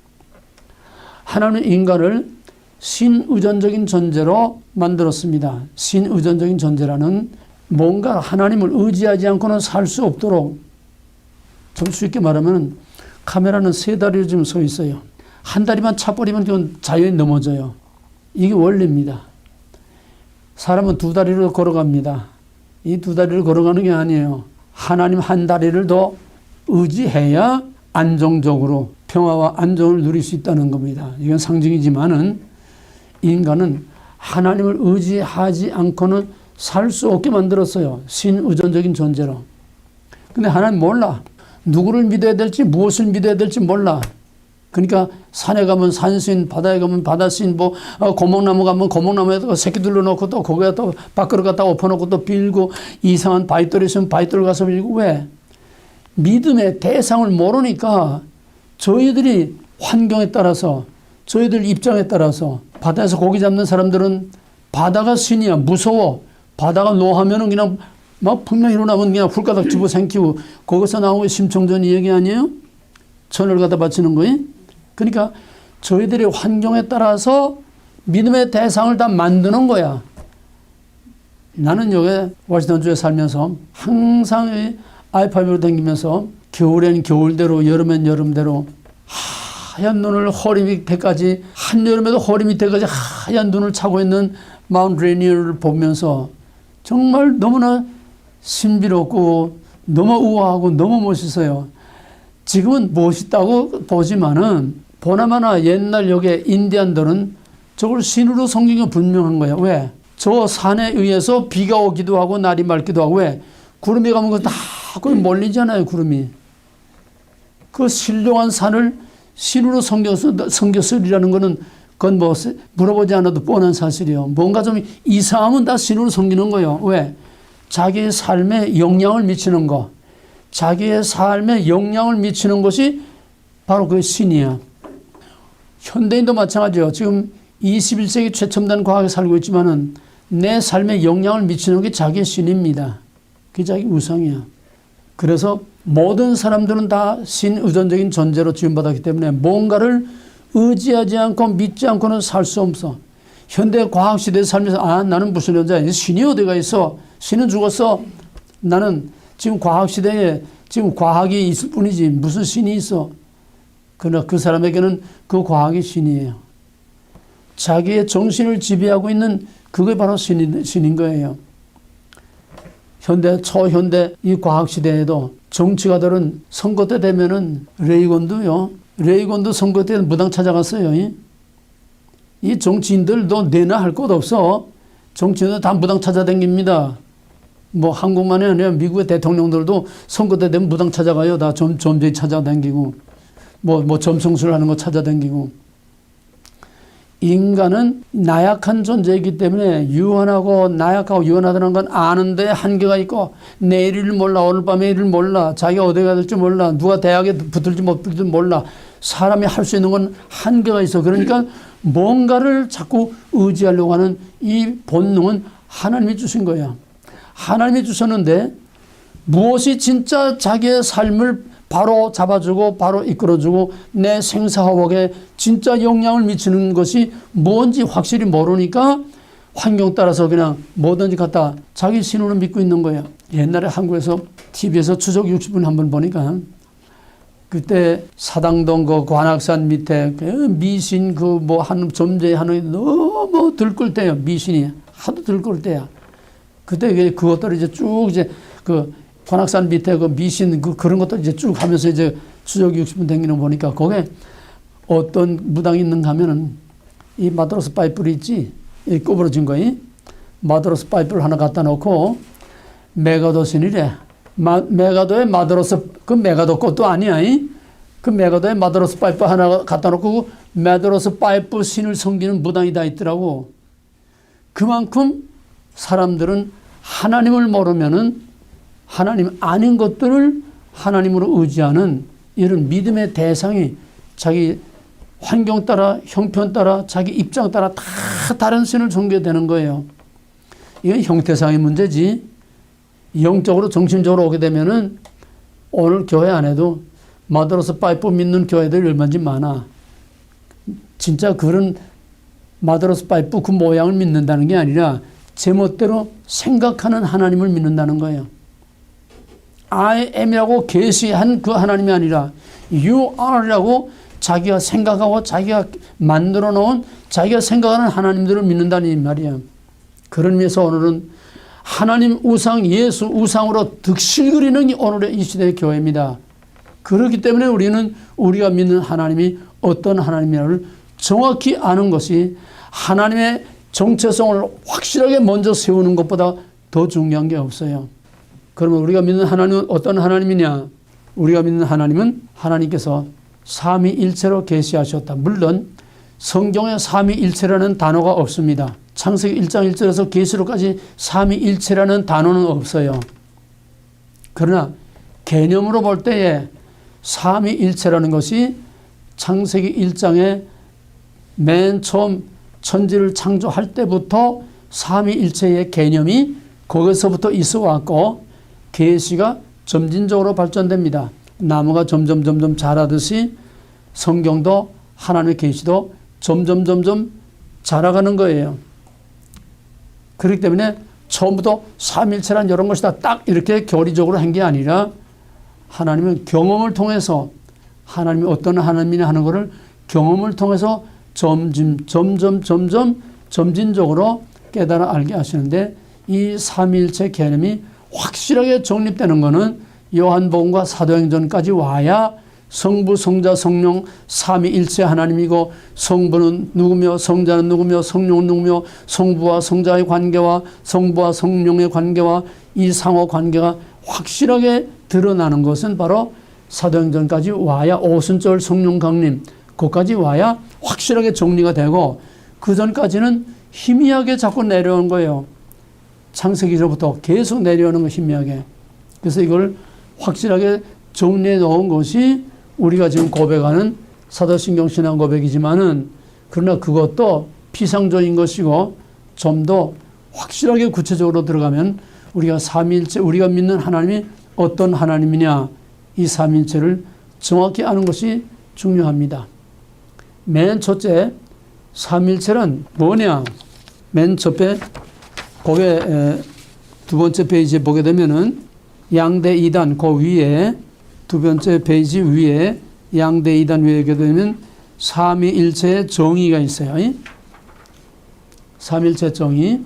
하나님은 인간을 신의존적인 존재로 만들었습니다. 신의존적인 존재라는 뭔가 하나님을 의지하지 않고는 살 수 없도록, 좀 쉽게 말하면 카메라는 세 다리로 지금 서 있어요. 한 다리만 차버리면 그건 자연히 넘어져요. 이게 원리입니다. 사람은 두 다리로 걸어갑니다. 이 두 다리를 걸어가는 게 아니에요. 하나님 한 다리를 더 의지해야 안정적으로 평화와 안정을 누릴 수 있다는 겁니다. 이건 상징이지만은 인간은 하나님을 의지하지 않고는 살 수 없게 만들었어요. 신의존적인 존재로. 근데 하나님 몰라. 누구를 믿어야 될지, 무엇을 믿어야 될지 몰라. 그러니까 산에 가면 산신, 바다에 가면 바다신, 고목나무 가면 고목나무에다가 새끼 둘러놓고 또 거기에 또 밖으로 갖다 엎어놓고 또 빌고, 이상한 바위돌이 있으면 바위돌 가서 빌고. 왜? 믿음의 대상을 모르니까 저희들이 환경에 따라서, 저희들 입장에 따라서, 바다에서 고기 잡는 사람들은 바다가 신이야. 무서워. 바다가 노하면은 그냥 막 분명 일어나면 그냥 훌가닥 집어삼키고, 거기서 나오는 심청전 얘기 아니에요? 천을 갖다 바치는 거예요? 그러니까 저희들의 환경에 따라서 믿음의 대상을 다 만드는 거야. 나는 여기 워싱턴주에 살면서 항상 i5로 다니면서 겨울엔 겨울대로, 여름엔 여름대로 하얀 눈을 허리 밑에까지, 한여름에도 허리 밑에까지 하얀 눈을 차고 있는 마운트 레니어를 보면서 정말 너무나 신비롭고 너무 우아하고 너무 멋있어요. 지금은 멋있다고 보지만은 보나마나 옛날 여기 인디안들은 저걸 신으로 섬긴 게 분명한 거예요. 왜? 저 산에 의해서 비가 오기도 하고 날이 맑기도 하고 왜? 구름이 가면 그거 다 거기 몰리잖아요. 구름이. 그 신령한 산을 신으로 섬겼으리라는 거는 그건 뭐 물어보지 않아도 뻔한 사실이요. 뭔가 좀 이상하면 다 신으로 섬기는 거예요. 왜? 자기의 삶에 영향을 미치는 거. 자기의 삶에 영향을 미치는 것이 바로 그 신이야. 현대인도 마찬가지예요. 지금 21세기 최첨단 과학에 살고 있지만은 내 삶에 영향을 미치는 게 자기의 신입니다. 그게 자기 우상이야. 그래서 모든 사람들은 다 신의존적인 존재로 지음받았기 때문에 뭔가를 의지하지 않고 믿지 않고는 살 수 없어. 현대 과학시대에 살면서 나는 무슨 존재야. 신이 어디가 있어. 신은 죽었어. 나는 지금 과학시대에 지금 과학이 있을 뿐이지 무슨 신이 있어. 그러나 그 사람에게는 그 과학이 신이에요. 자기의 정신을 지배하고 있는 그게 바로 신인 거예요. 현대, 초현대 이 과학시대에도 정치가들은 선거 때 되면은 레이건도 선거 때 무당 찾아갔어요. 이 정치인들도 내나 할 것 없어. 정치인들 다 무당 찾아다닙니다. 뭐 한국만이 아니라 미국의 대통령들도 선거 때 되면 무당 찾아가요. 다 점쟁이 찾아다니고 뭐 점성술 하는 거 찾아다니고. 인간은 나약한 존재이기 때문에 유한하고 나약하고 유한하다는 건 아는데 한계가 있고 내일을 몰라. 오늘 밤의 일을 몰라. 자기가 어디 가야 될지 몰라. 누가 대학에 붙을지 못 붙을지 몰라. 사람이 할 수 있는 건 한계가 있어. 그러니까 뭔가를 자꾸 의지하려고 하는 이 본능은 하나님이 주신 거야. 하나님이 주셨는데 무엇이 진짜 자기의 삶을 바로 잡아주고 바로 이끌어주고 내 생사화복에 진짜 영향을 미치는 것이 뭔지 확실히 모르니까 환경 따라서 그냥 뭐든지 갖다 자기 신으로 믿고 있는 거예요. 옛날에 한국에서 TV에서 추적 60분 한번 보니까 그때 사당동 그 관악산 밑에 그 미신 그 뭐 한 점재하는 너무 들끓을 때요. 미신이 하도 들끓을 때야. 그때 그것들을 이제 쭉 이제 그 관악산 밑에 그 미신 그런 것들 이제 쭉 하면서 이제 추적 60분 댕기는 거 보니까 거기에 어떤 무당이 있는가 하면은 이 마드로스 파이프를 있지, 이 구부러진 거이 마드로스 파이프를 하나 갖다 놓고 메가도 신이래. 메가도의 마드로스 그 메가도 것도 아니야. 그 메가도의 마드로스 파이프 하나 갖다 놓고 마드로스 파이프 신을 섬기는 무당이 다 있더라고. 그만큼 사람들은 하나님을 모르면은 하나님 아닌 것들을 하나님으로 의지하는 이런 믿음의 대상이 자기 환경 따라 형편 따라 자기 입장 따라 다 다른 신을 섬겨야 되는 거예요. 이건 형태상의 문제지. 영적으로 정신적으로 오게 되면은 오늘 교회 안에도 마드로스 파이프 믿는 교회들이 얼마나 많아. 진짜 그런 마드로스 파이프 그 모양을 믿는다는 게 아니라 제멋대로 생각하는 하나님을 믿는다는 거예요. I am이라고 계시한 그 하나님이 아니라 You are라고 자기가 생각하고 자기가 만들어 놓은 자기가 생각하는 하나님들을 믿는다는 말이야. 그런 의미에서 오늘은 하나님 우상, 예수 우상으로 득실거리는 오늘의 이 시대의 교회입니다. 그렇기 때문에 우리는 우리가 믿는 하나님이 어떤 하나님이라를 정확히 아는 것이 하나님의 정체성을 확실하게 먼저 세우는 것보다 더 중요한 게 없어요. 그러면 우리가 믿는 하나님은 어떤 하나님이냐? 우리가 믿는 하나님은 하나님께서 삼위일체로 계시하셨다. 물론 성경에 삼위일체라는 단어가 없습니다. 창세기 1장 1절에서 계시록까지 삼위일체라는 단어는 없어요. 그러나 개념으로 볼 때에 삼위일체라는 것이 창세기 1장에 맨 처음 천지를 창조할 때부터 삼위일체의 개념이 거기서부터 있어 왔고 계시가 점진적으로 발전됩니다. 나무가 점점 자라듯이 성경도 하나님의 계시도 점점 자라가는 거예요. 그렇기 때문에 처음부터 삼일체란 이런 것이다 딱 이렇게 교리적으로 한 게 아니라 하나님은 경험을 통해서 하나님이 어떤 하나님이냐 하는 것을 경험을 통해서 점점 점진적으로 깨달아 알게 하시는데 이 삼일체 개념이 확실하게 정립되는 것은 요한복음과 사도행전까지 와야 성부, 성자, 성령 삼위일체 하나님이고 성부는 누구며 성자는 누구며 성령은 누구며 성부와 성자의 관계와 성부와 성령의 관계와 이 상호 관계가 확실하게 드러나는 것은 바로 사도행전까지 와야 오순절 성령 강림 그까지 와야 확실하게 정리가 되고 그 전까지는 희미하게 자꾸 내려오는 거예요. 창세기로부터 계속 내려오는 거 희미하게. 그래서 이걸 확실하게 정리해 놓은 것이 우리가 지금 고백하는 사도신경 신앙 고백이지만은 그러나 그것도 피상적인 것이고 좀 더 확실하게 구체적으로 들어가면 우리가 삼위일체 우리가 믿는 하나님이 어떤 하나님이냐 이 삼위일체를 정확히 아는 것이 중요합니다. 맨 첫째 삼위일체는 뭐냐? 맨 첫째 거기에 두 번째 페이지에 보게 되면은 양대 이단 그 위에 두 번째 페이지 위에 양대 이단 위에 보게 되면 삼위일체의 정의가 있어요. 삼위일체 정의.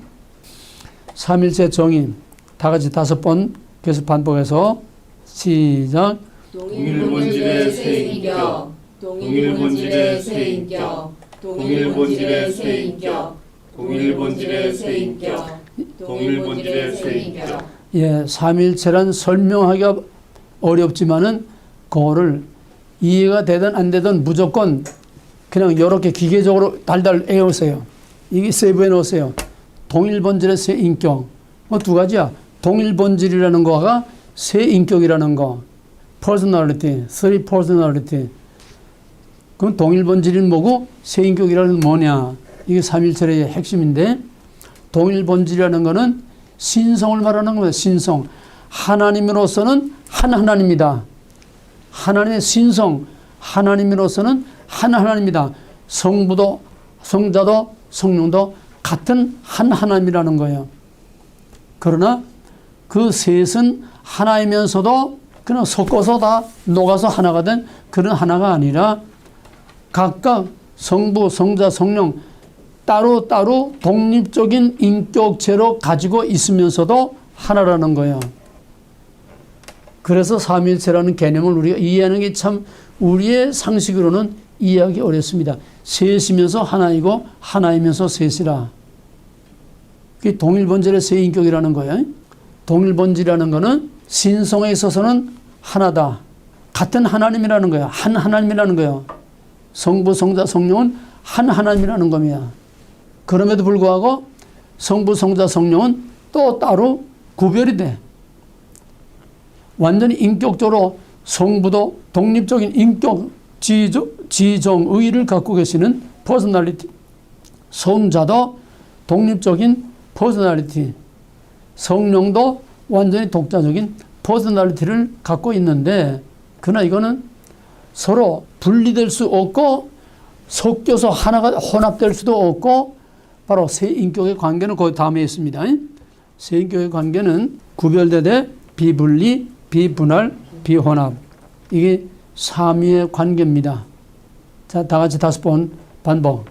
삼위일체 정의 다 같이 5번 계속 반복해서 시작. 동일본질의 세인격, 동일본질의 세인격, 동일본질의 세인격, 동일본질의 세인격, 동일본질의 세인격. 예, 삼위일체란 설명하기가 어렵지만은 그거를 이해가 되든 안 되든 무조건 그냥 이렇게 기계적으로 달달 외우세요. 이게 세부해 놓으세요. 동일본질의 세 인격. 두 가지야. 동일본질이라는 거가 세 인격이라는 거. personality, three personality. 그럼 동일본질은 뭐고 세 인격이라는 뭐냐. 이게 삼위일체의 핵심인데 동일본질이라는 거는 신성을 말하는 겁니다. 신성. 하나님으로서는 한 하나님이다. 하나님의 신성, 하나님으로서는 한 하나님이다. 성부도 성자도 성령도 같은 한 하나님이라는 거예요. 그러나 그 셋은 하나이면서도 그냥 섞어서 다 녹아서 하나가 된 그런 하나가 아니라 각각 성부, 성자, 성령 따로따로 독립적인 인격체로 가지고 있으면서도 하나라는 거예요. 그래서 삼위일체라는 개념을 우리가 이해하는 게 참 우리의 상식으로는 이해하기 어렵습니다. 셋이면서 하나이고 하나이면서 셋이라. 그게 동일본질의 세 인격이라는 거예요. 동일본질이라는 거는 신성에 있어서는 하나다. 같은 하나님이라는 거야. 한 하나님이라는 거예요. 성부, 성자, 성령은 한 하나님이라는 겁니다. 그럼에도 불구하고 성부, 성자, 성령은 또 따로 구별이 돼. 완전히 인격적으로 성부도 독립적인 인격, 지정의를 갖고 계시는 퍼스널리티. 성자도 독립적인 퍼스널리티. 성령도 완전히 독자적인 퍼스널리티를 갖고 있는데 그러나 이거는 서로 분리될 수 없고 섞여서 하나가 혼합될 수도 없고 바로 세 인격의 관계는 그 다음에 있습니다. 세 인격의 관계는 구별되되 비분리, 비분할, 비혼합. 이게 삼위의 관계입니다. 자, 다 같이 5번 반복.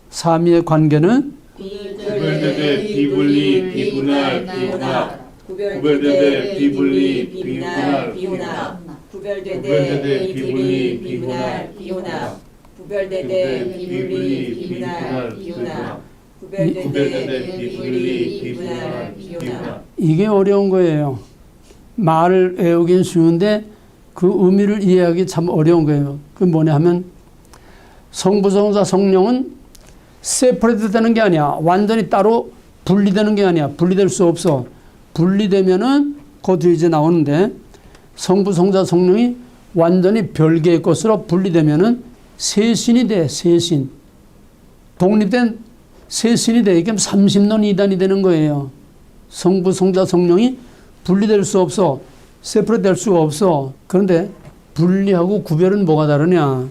삼위의 관계는 구별되되 비분리, 비분할, 비혼합. 구별되되 비분리, 비분할, 비혼합. 구별되되 비분리, 비분할, 비혼합. 구별되되 비분리, 비분할, 비혼합. 구별되되 비분리, 비분할, 비혼합. 이게 어려운 거예요. 말을 외우긴 쉬운데 그 의미를 이해하기 참 어려운 거예요. 그게 뭐냐 하면 성부, 성자, 성령은 세퍼레이트 되는 게 아니야. 완전히 따로 분리되는 게 아니야. 분리될 수 없어. 분리되면은 그 뒤에 이제 나오는데 성부, 성자, 성령이 완전히 별개의 것으로 분리되면은 세신이 돼. 세신. 독립된 세신이 돼. 이게 30론 이단이 되는 거예요. 성부, 성자, 성령이 분리될 수 없어. 세퍼레이트 될 수가 없어. 그런데 분리하고 구별은 뭐가 다르냐?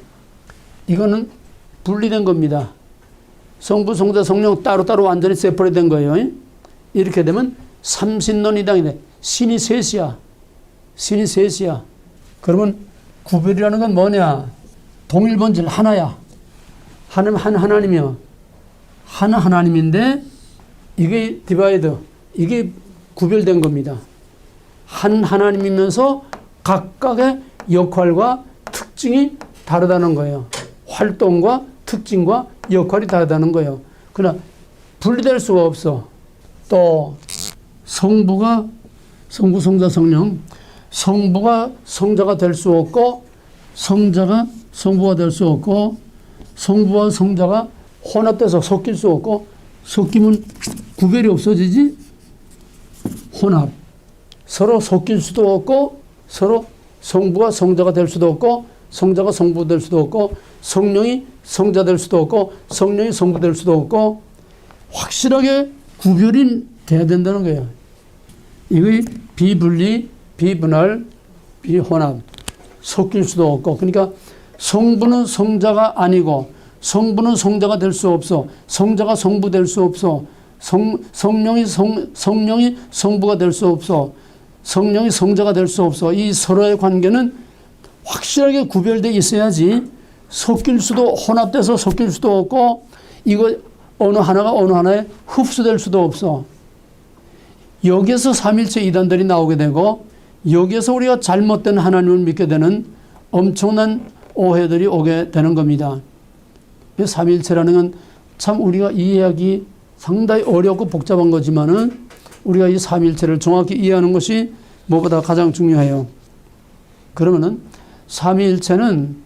이거는 분리된 겁니다. 성부, 성자, 성령 따로따로 완전히 세퍼레이트 된 거예요. 이렇게 되면 삼신론 이단이 돼. 신이 셋이야. 신이 셋이야. 그러면 구별이라는 건 뭐냐? 동일본질 하나야. 하나님 한 하나님이야. 한 하나님인데 이게 디바이드. 이게 구별된 겁니다. 한 하나님이면서 각각의 역할과 특징이 다르다는 거예요. 활동과 특징과 역할이 다르다는 거예요. 그러나 분리될 수가 없어. 또 성부가 성부, 성자, 성령, 성부가 성자가 될 수 없고 성자가 성부가 될 수 없고 성부와 성자가 혼합돼서 섞일 수 없고 섞이면 구별이 없어지지. 혼합. 서로 섞일 수도 없고 서로 성부가 성자가 될 수도 없고 성자가 성부 될 수도 없고 성령이 성자 될 수도 없고 성령이 성부 될 수도 없고 확실하게 구별이 돼야 된다는 거예요. 이게 비분리, 비분할, 비혼합. 섞일 수도 없고 그러니까 성부는 성자가 아니고 성부는 성자가 될 수 없어. 성자가 성부 될 수 없어. 성령이 성부가 될 수 없어. 성령이 성자가 될 수 없어. 이 서로의 관계는 확실하게 구별되어 있어야지 섞일 수도 혼합돼서 섞일 수도 없고 이거 어느 하나가 어느 하나에 흡수될 수도 없어. 여기에서 삼일체 이단들이 나오게 되고 여기에서 우리가 잘못된 하나님을 믿게 되는 엄청난 오해들이 오게 되는 겁니다. 삼일체라는 건 참 우리가 이해하기 상당히 어렵고 복잡한 거지만은 우리가 이 삼일체를 정확히 이해하는 것이 무엇보다 가장 중요해요. 그러면은 삼위일체는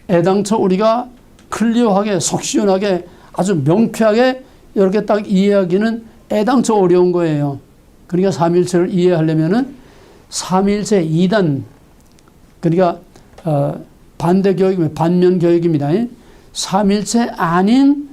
애당초 우리가 클리어하게 속 시원하게 아주 명쾌하게 이렇게 딱 이해하기는 애당초 어려운 거예요. 그러니까 삼위일체를 이해하려면은 삼위일체 2단 그러니까 반대 교육, 반면 교육입니다. 삼위일체 아닌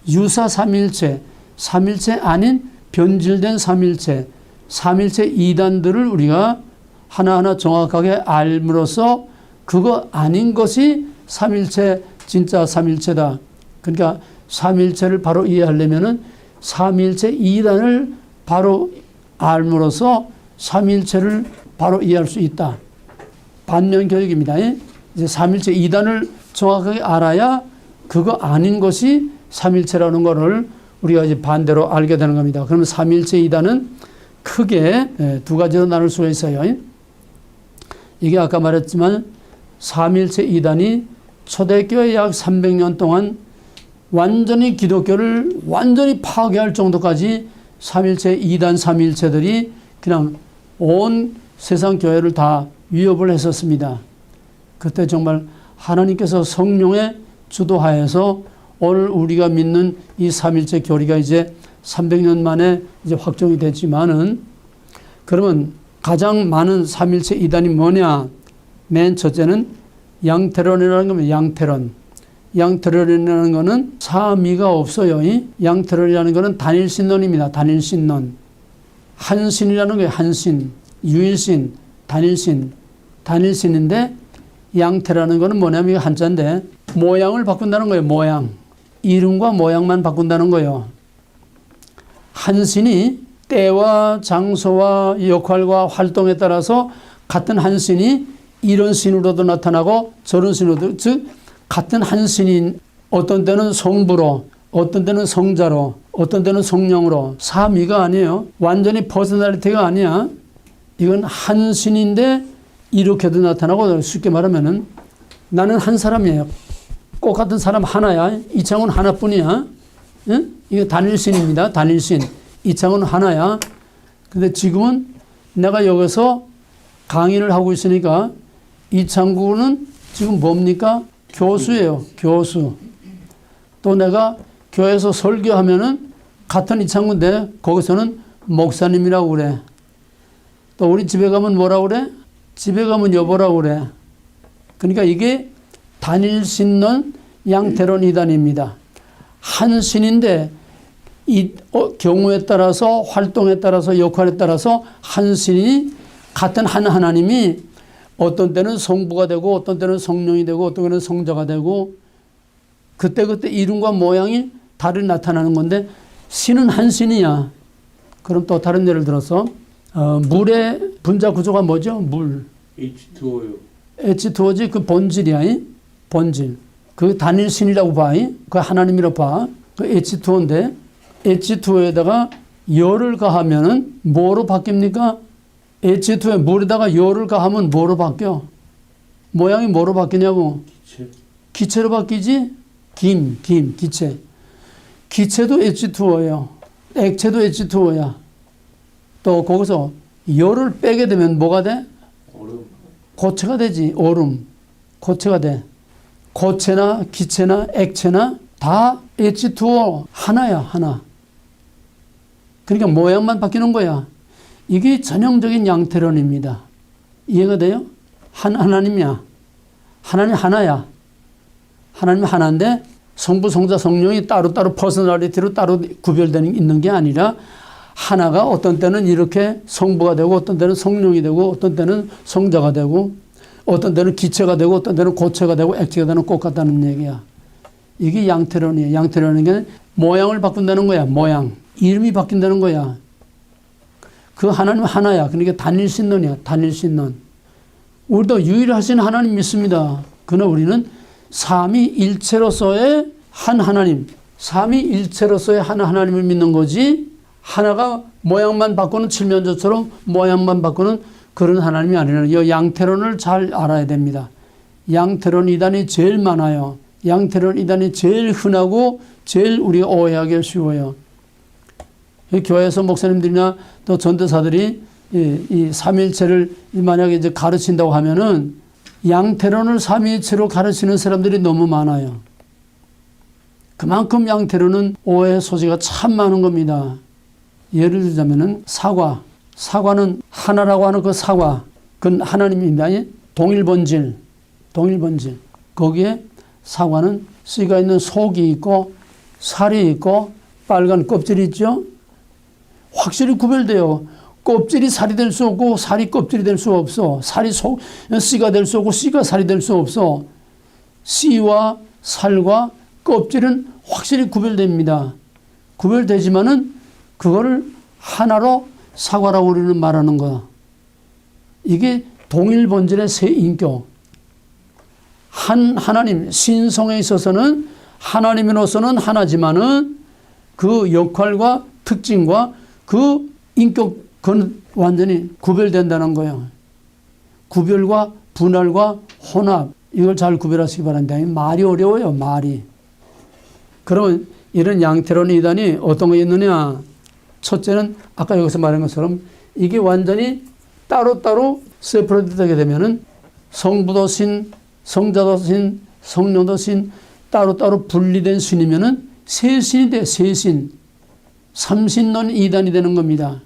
유사 삼위일체, 삼위일체 아닌 변질된 삼위일체, 삼위일체 2단들을 우리가 하나하나 정확하게 알므로써 그거 아닌 것이 삼위일체 진짜 삼위일체다. 그러니까 삼위일체를 바로 이해하려면은 삼위일체 2단을 바로 알므로써 삼위일체를 바로 이해할 수 있다. 반면 교육입니다. 이제 삼위일체 2단을 정확하게 알아야 그거 아닌 것이 삼위일체라는 것을 우리가 이제 반대로 알게 되는 겁니다. 그러면 삼위일체 2단은 크게 두 가지로 나눌 수가 있어요. 이게 아까 말했지만 삼위일체 2단이 초대교회 약 300년 동안 완전히 기독교를 완전히 파괴할 정도까지 삼위일체 2단 삼위일체들이 그냥 온 세상 교회를 다 위협을 했었습니다. 그때 정말 하나님께서 성령의 주도하에서 오늘 우리가 믿는 이 삼위일체 교리가 이제 300년 만에 이제 확정이 됐지만은 그러면 가장 많은 삼위일체 2단이 뭐냐? 맨 첫째는 양태론이라는 겁니다. 양태론. 양태론이라는 거는 삼위가 없어요. 양태론이라는 거는 단일신론입니다. 단일신론. 한신이라는 거예요. 한신. 유일신. 단일신. 단일신인데 양태라는 거는 뭐냐면 한자인데 모양을 바꾼다는 거예요. 모양. 이름과 모양만 바꾼다는 거예요. 한신이 때와 장소와 역할과 활동에 따라서 같은 한신이 이런 신으로도 나타나고 저런 신으로도 즉 같은 한신인 어떤 때는 성부로 어떤 때는 성자로 어떤 때는 성령으로 삼위가 아니에요. 완전히 퍼스널리티가 아니야. 이건 한신인데 이렇게도 나타나고 쉽게 말하면은 나는 한 사람이에요. 꼭 같은 사람 하나야. 이창훈 하나뿐이야. 응? 이게 단일신입니다. 단일신. 이창훈 하나야. 근데 지금은 내가 여기서 강의를 하고 있으니까 이창구는 지금 뭡니까? 교수예요. 교수. 또 내가 교회에서 설교하면은 같은 이창구인데 거기서는 목사님이라고 그래. 또 우리 집에 가면 뭐라고 그래? 집에 가면 여보라고 그래. 그러니까 이게 단일신론 양태론 이단입니다. 한 신인데 이 경우에 따라서 활동에 따라서 역할에 따라서 한 신이 같은 한 하나님이 어떤 때는 성부가 되고 어떤 때는 성령이 되고 어떤 때는 성자가 되고 그때그때 이름과 모양이 다르게 나타나는 건데 신은 한 신이야. 그럼 또 다른 예를 들어서 물의 분자 구조가 뭐죠? 물. H2O요. H2O지 그 본질이야. 본질. 그 단일신이라고 봐. 그 하나님이라고 봐. 그 H2O인데 H2O에다가 열을 가하면은 뭐로 바뀝니까? H2O에 물에다가 열을 가하면 뭐로 바뀌어? 모양이 뭐로 바뀌냐고? 기체. 기체로 바뀌지? 기체. 기체도 H2O예요. 액체도 H2O야. 또 거기서 열을 빼게 되면 뭐가 돼? 얼음. 고체가 되지. 얼음. 고체가 돼. 고체나 기체나 액체나 다 H2O 하나야, 하나. 그러니까 모양만 바뀌는 거야. 이게 전형적인 양태론입니다. 이해가 돼요? 하나님이야. 하나님 하나야. 하나님 하나인데 성부, 성자, 성령이 따로따로 퍼스널리티로 따로 구별되는 있는 게 아니라 하나가 어떤 때는 이렇게 성부가 되고 어떤 때는 성령이 되고 어떤 때는 성자가 되고 어떤 때는 기체가 되고 어떤 때는 고체가 되고 액체가 되는 것 같다는 얘기야. 이게 양태론이에요. 양태론은 게 모양을 바꾼다는 거야. 모양. 이름이 바뀐다는 거야. 그 하나님 하나야. 그러니까 단일신론이야. 단일신론. 우리도 유일하신 하나님 믿습니다. 그러나 우리는 삼위일체로서의 한 하나님, 삼위일체로서의 한 하나님을 믿는 거지 하나가 모양만 바꾸는 칠면조처럼 모양만 바꾸는 그런 하나님이 아니라는 이 양태론을 잘 알아야 됩니다. 양태론 이단이 제일 많아요. 양태론 이단이 제일 흔하고 제일 우리가 오해하기 쉬워요. 교회에서 목사님들이나 또 전도사들이 이 삼위일체를 만약에 이제 가르친다고 하면은 양태론을 삼위일체로 가르치는 사람들이 너무 많아요. 그만큼 양태론은 오해 소지가 참 많은 겁니다. 예를 들자면은 사과는 하나라고 하는 그 사과, 그건 하나님입니다. 동일본질. 거기에 사과는 씨가 있는 속이 있고 살이 있고 빨간 껍질이 있죠. 확실히 구별돼요. 껍질이 살이 될 수 없고 살이 껍질이 될 수 없어. 살이 씨가 될 수 없고 씨가 살이 될 수 없어. 씨와 살과 껍질은 확실히 구별됩니다. 구별되지만은 그거를 하나로 사과라고 우리는 말하는 거야. 이게 동일 본질의 세 인격. 한 하나님, 신성에 있어서는 하나님으로서는 하나지만은 그 역할과 특징과 그 인격, 그건 완전히 구별된다는 거예요. 구별과 분할과 혼합, 이걸 잘 구별하시기 바랍니다. 말이 어려워요, 말이. 그러면 이런 양태론 이단이 어떤 게 있느냐? 첫째는 아까 여기서 말한 것처럼 이게 완전히 따로따로 세퍼레이트 되게 되면은 성부도 신, 성자도 신, 성령도 신, 따로따로 분리된 신이면은 세 신이 돼, 세 신. 삼신론 이단이 되는 겁니다.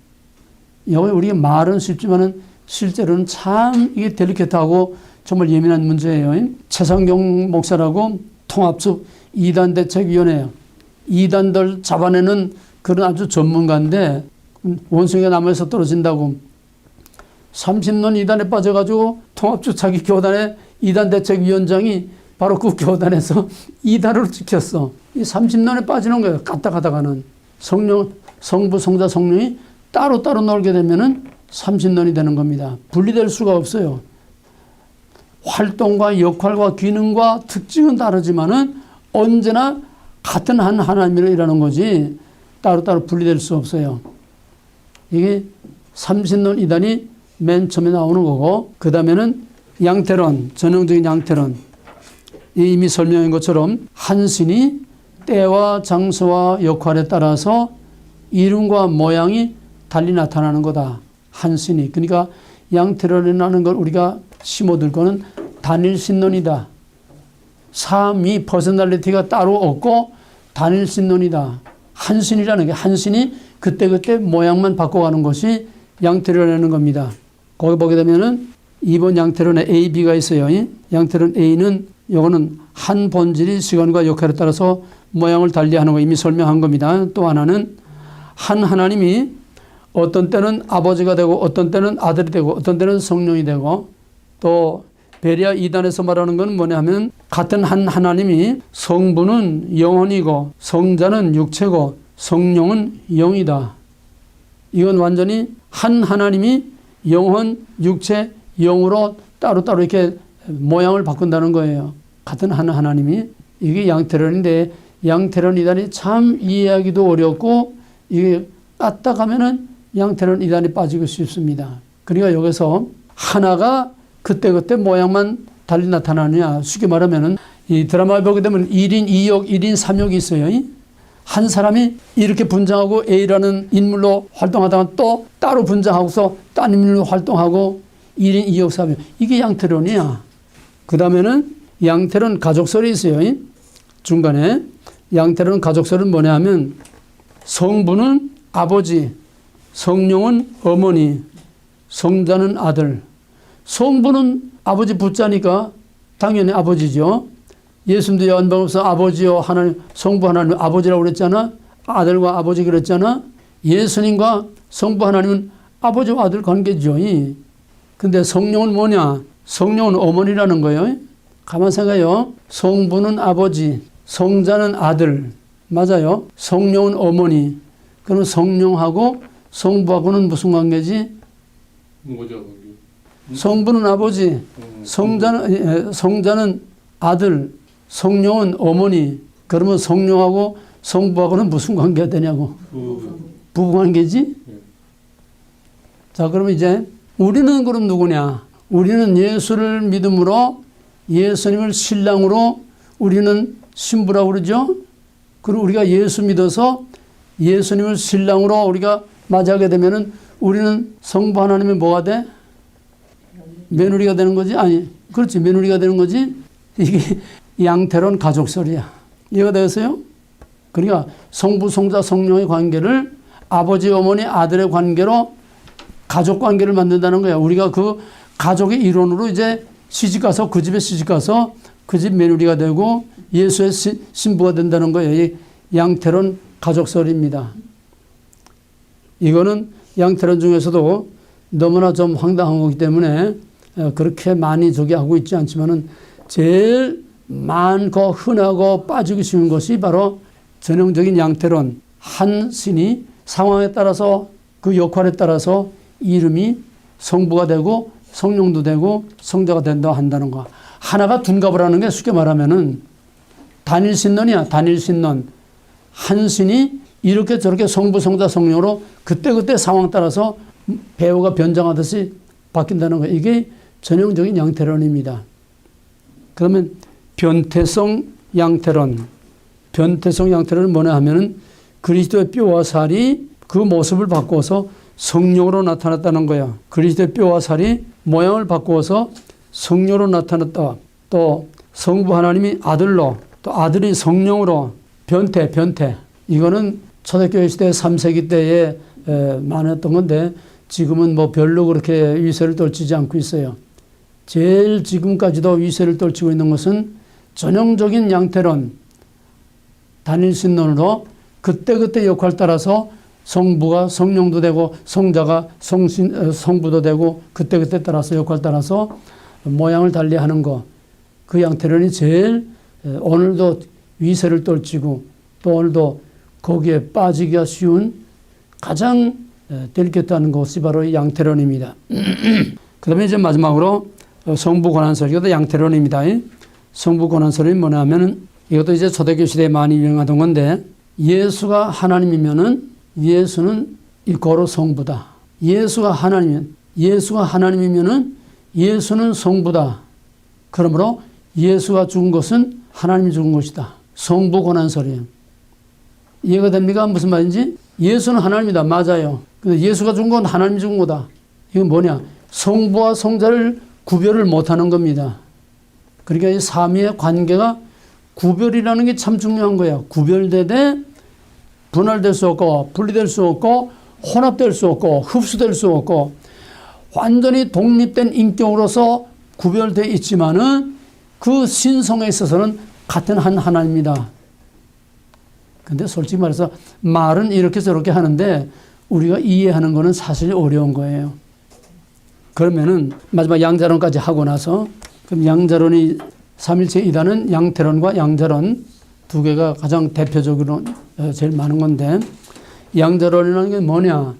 여기 우리가 말은 쉽지만은 실제로는 참 이게 델리케이트하고 정말 예민한 문제예요. 최상경 목사라고 통합적 이단대책위원회예요. 이단들 잡아내는 그런 아주 전문가인데 원숭이가 나무에서 떨어진다고 30년 이단에 빠져가지고 통합적 자기 교단의 이단대책위원장이 바로 그 교단에서 이단으로 찍혔어. 이 30년에 빠지는 거예요. 갔다 가다가는 성령, 성부, 성자, 성령이 따로따로 놀게 되면은 30년이 되는 겁니다. 분리될 수가 없어요. 활동과 역할과 기능과 특징은 다르지만은 언제나 같은 한 하나님으로 일하는 거지 따로따로 분리될 수 없어요. 이게 30년 이단이 맨 처음에 나오는 거고 그 다음에는 양태론, 전형적인 양태론. 이미 설명한 것처럼 한 신이 때와 장소와 역할에 따라서 이름과 모양이 달리 나타나는 거다. 한 신이. 그러니까 양태론이라는 걸 우리가 심어둘 거는 단일신론이다. 삼위 퍼스널리티가 따로 없고 단일신론이다. 한 신이라는 게 한 신이 그때그때 모양만 바꿔가는 것이 양태론이라는 겁니다. 거기 보게 되면은 2번 양태론에 A, B가 있어요. 양태론 A는 요거는 한 본질이 시간과 역할에 따라서 모양을 달리하는 거 이미 설명한 겁니다. 또 하나는 한 하나님이 어떤 때는 아버지가 되고 어떤 때는 아들이 되고 어떤 때는 성령이 되고 또 베리아 2단에서 말하는 건 뭐냐면 같은 한 하나님이 성부는 영혼이고 성자는 육체고 성령은 영이다. 이건 완전히 한 하나님이 영혼, 육체, 영으로 따로따로 이렇게 모양을 바꾼다는 거예요. 같은 한 하나님이. 이게 양태론인데 양태론 이단이 참 이해하기도 어렵고 이게 까딱하면은 양태론 이단이 빠지고 싶습니다. 그러니까 여기서 하나가 그때그때 모양만 달리 나타나느냐? 쉽게 말하면은 이 드라마를 보게 되면 1인 2역, 1인 3역이 있어요. 한 사람이 이렇게 분장하고 A라는 인물로 활동하다가 또 따로 분장하고서 딴 인물로 활동하고 1인 2역 3역. 이게 양태론이야. 그 다음에는 양태론 가족설이 있어요. 중간에. 양태론 가족설은 뭐냐 하면 성부는 아버지, 성령은 어머니, 성자는 아들. 성부는 아버지 붙자니까 당연히 아버지죠. 예수님도 요한복음에서 아버지요 하나님, 성부 하나님 아버지라고 그랬잖아. 아들과 아버지 그랬잖아. 예수님과 성부 하나님은 아버지와 아들 관계죠. 근데 성령은 뭐냐? 성령은 어머니라는 거예요. 가만 생각해요. 성부는 아버지, 성자는 아들. 맞아요. 성령은 어머니. 그럼 성령하고 성부하고는 무슨 관계지? 뭐죠 거기? 성부는 아버지, 성자는 아들, 성령은 어머니. 그러면 성령하고 성부하고는 무슨 관계가 되냐고. 부부 관계지? 자, 그러면 이제 우리는 그럼 누구냐? 우리는 예수를 믿음으로 예수님을 신랑으로 우리는 신부라고 그러죠? 그리고 우리가 예수 믿어서 예수님을 신랑으로 우리가 맞이하게 되면은 우리는 성부 하나님의 뭐가 돼? 며느리가 되는 거지? 아니, 그렇지. 며느리가 되는 거지? 이게 양태론 가족설이야. 이해가 되겠어요? 그러니까 성부, 성자, 성령의 관계를 아버지, 어머니, 아들의 관계로 가족 관계를 만든다는 거야. 우리가 그 가족의 일원으로 이제 시집가서 그 집에 시집가서 그 집 며느리가 되고 예수의 신부가 된다는 거예요. 이 양태론 가족설입니다. 이거는 양태론 중에서도 너무나 좀 황당한 거기 때문에 그렇게 많이 저기 하고 있지 않지만은 제일 많고 흔하고 빠지기 쉬운 것이 바로 전형적인 양태론. 한 신이 상황에 따라서 그 역할에 따라서 이름이 성부가 되고 성령도 되고 성자가 된다고 한다는 거. 하나가 둔갑을 하는 게 쉽게 말하면은 단일신론이야. 단일신론. 한 신이 이렇게 저렇게 성부, 성자, 성령으로 그때그때 상황 따라서 배우가 변장하듯이 바뀐다는 거예요. 이게 전형적인 양태론입니다. 그러면 변태성 양태론. 변태성 양태론은 뭐냐 하면은 그리스도의 뼈와 살이 그 모습을 바꾸어서 성령으로 나타났다는 거야. 그리스도의 뼈와 살이 모양을 바꾸어서 성령으로 나타났다. 또 성부 하나님이 아들로, 또 아들이 성령으로 변태. 이거는 초대교회 시대 3세기 때에 많았던 건데 지금은 뭐 별로 그렇게 위세를 떨치지 않고 있어요. 제일 지금까지도 위세를 떨치고 있는 것은 전형적인 양태론, 단일신론으로 그때그때 역할 따라서 성부가 성령도 되고 성자가 성부도 되고 그때그때 따라서 역할 따라서 모양을 달리하는 거. 그 양태론이 제일 오늘도 위세를 떨치고 또 오늘도 거기에 빠지기가 쉬운 가장 델겠다는 것이 바로 이 양태론입니다. 그 다음에 이제 마지막으로 성부 권한설. 이것도 양태론입니다. 성부 권한설이 뭐냐 하면은 이것도 이제 초대교회 시대에 많이 유행하던 건데 예수가 하나님이면은 예수는 이고로 성부다. 예수가 하나님이면은 예수는 성부다. 그러므로 예수가 죽은 것은 하나님이 죽은 것이다. 성부 권한설이에요. 이해가 됩니까? 무슨 말인지? 예수는 하나님이다. 맞아요. 근데 예수가 죽은 건 하나님이 죽은 거다. 이건 뭐냐? 성부와 성자를 구별을 못하는 겁니다. 그러니까 이 삼위의 관계가 구별이라는 게 참 중요한 거야. 구별되되 분할될 수 없고 분리될 수 없고 혼합될 수 없고 흡수될 수 없고 완전히 독립된 인격으로서 구별되어 있지만은 그 신성에 있어서는 같은 한 하나입니다. 근데 솔직히 말해서 말은 이렇게 저렇게 하는데 우리가 이해하는 거는 사실 어려운 거예요. 그러면은 마지막 양자론까지 하고 나서 그럼 양자론이 삼일체 이단은 양태론과 양자론 두 개가 가장 대표적으로 제일 많은 건데 양자론이라는 게 뭐냐?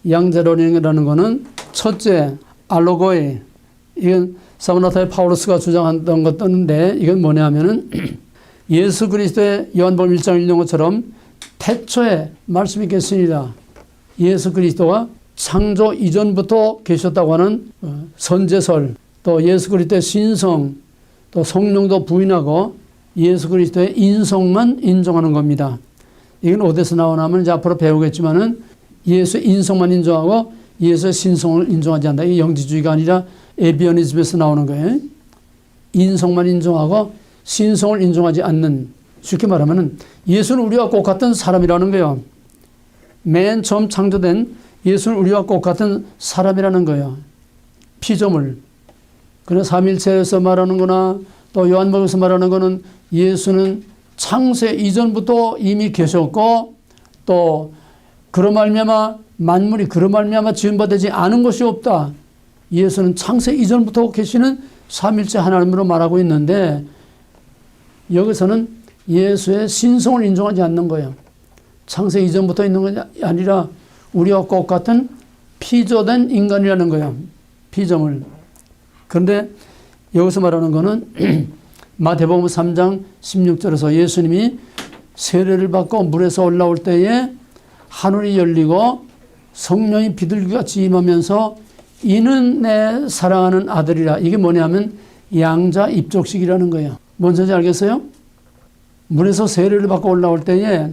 양자론이라는 거는 첫째 알로고이 이건 사브나타의 파울로스가 주장했던 것인데 이건 뭐냐면은 예수 그리스도의 요한복음 1장 1용어처럼 태초에 말씀이 계시니라. 예수 그리스도가 창조 이전부터 계셨다고 하는 선제설 또 예수 그리스도의 신성 또 성령도 부인하고 예수 그리스도의 인성만 인정하는 겁니다. 이건 어디서 나오냐면 이제 앞으로 배우겠지만은 예수의 인성만 인정하고 예수의 신성을 인정하지 않는다. 이게 영지주의가 아니라 에비어니즘에서 나오는 거예요. 인성만 인정하고 신성을 인정하지 않는, 쉽게 말하면 예수는 우리와 똑같은 사람이라는 거예요. 맨 처음 창조된 예수는 우리와 똑같은 사람이라는 거예요. 피조물. 그러나 삼일체에서 말하는 거나 또 요한복음에서 말하는 거는 예수는 창세 이전부터 이미 계셨고 또 그로 말미암아 만물이 그로 말미암아 지음받지 않은 것이 없다. 예수는 창세 이전부터 계시는 삼일체 하나님으로 말하고 있는데 여기서는 예수의 신성을 인정하지 않는 거예요. 창세 이전부터 있는 것이 아니라 우리와 똑같은 피조된 인간이라는 거예요. 피조물. 그런데 여기서 말하는 거는 마태복음 3장 16절에서 예수님이 세례를 받고 물에서 올라올 때에 하늘이 열리고 성령이 비둘기같이 임하면서 이는 내 사랑하는 아들이라. 이게 뭐냐면 양자 입적식이라는 거예요. 뭔지 알겠어요? 물에서 세례를 받고 올라올 때에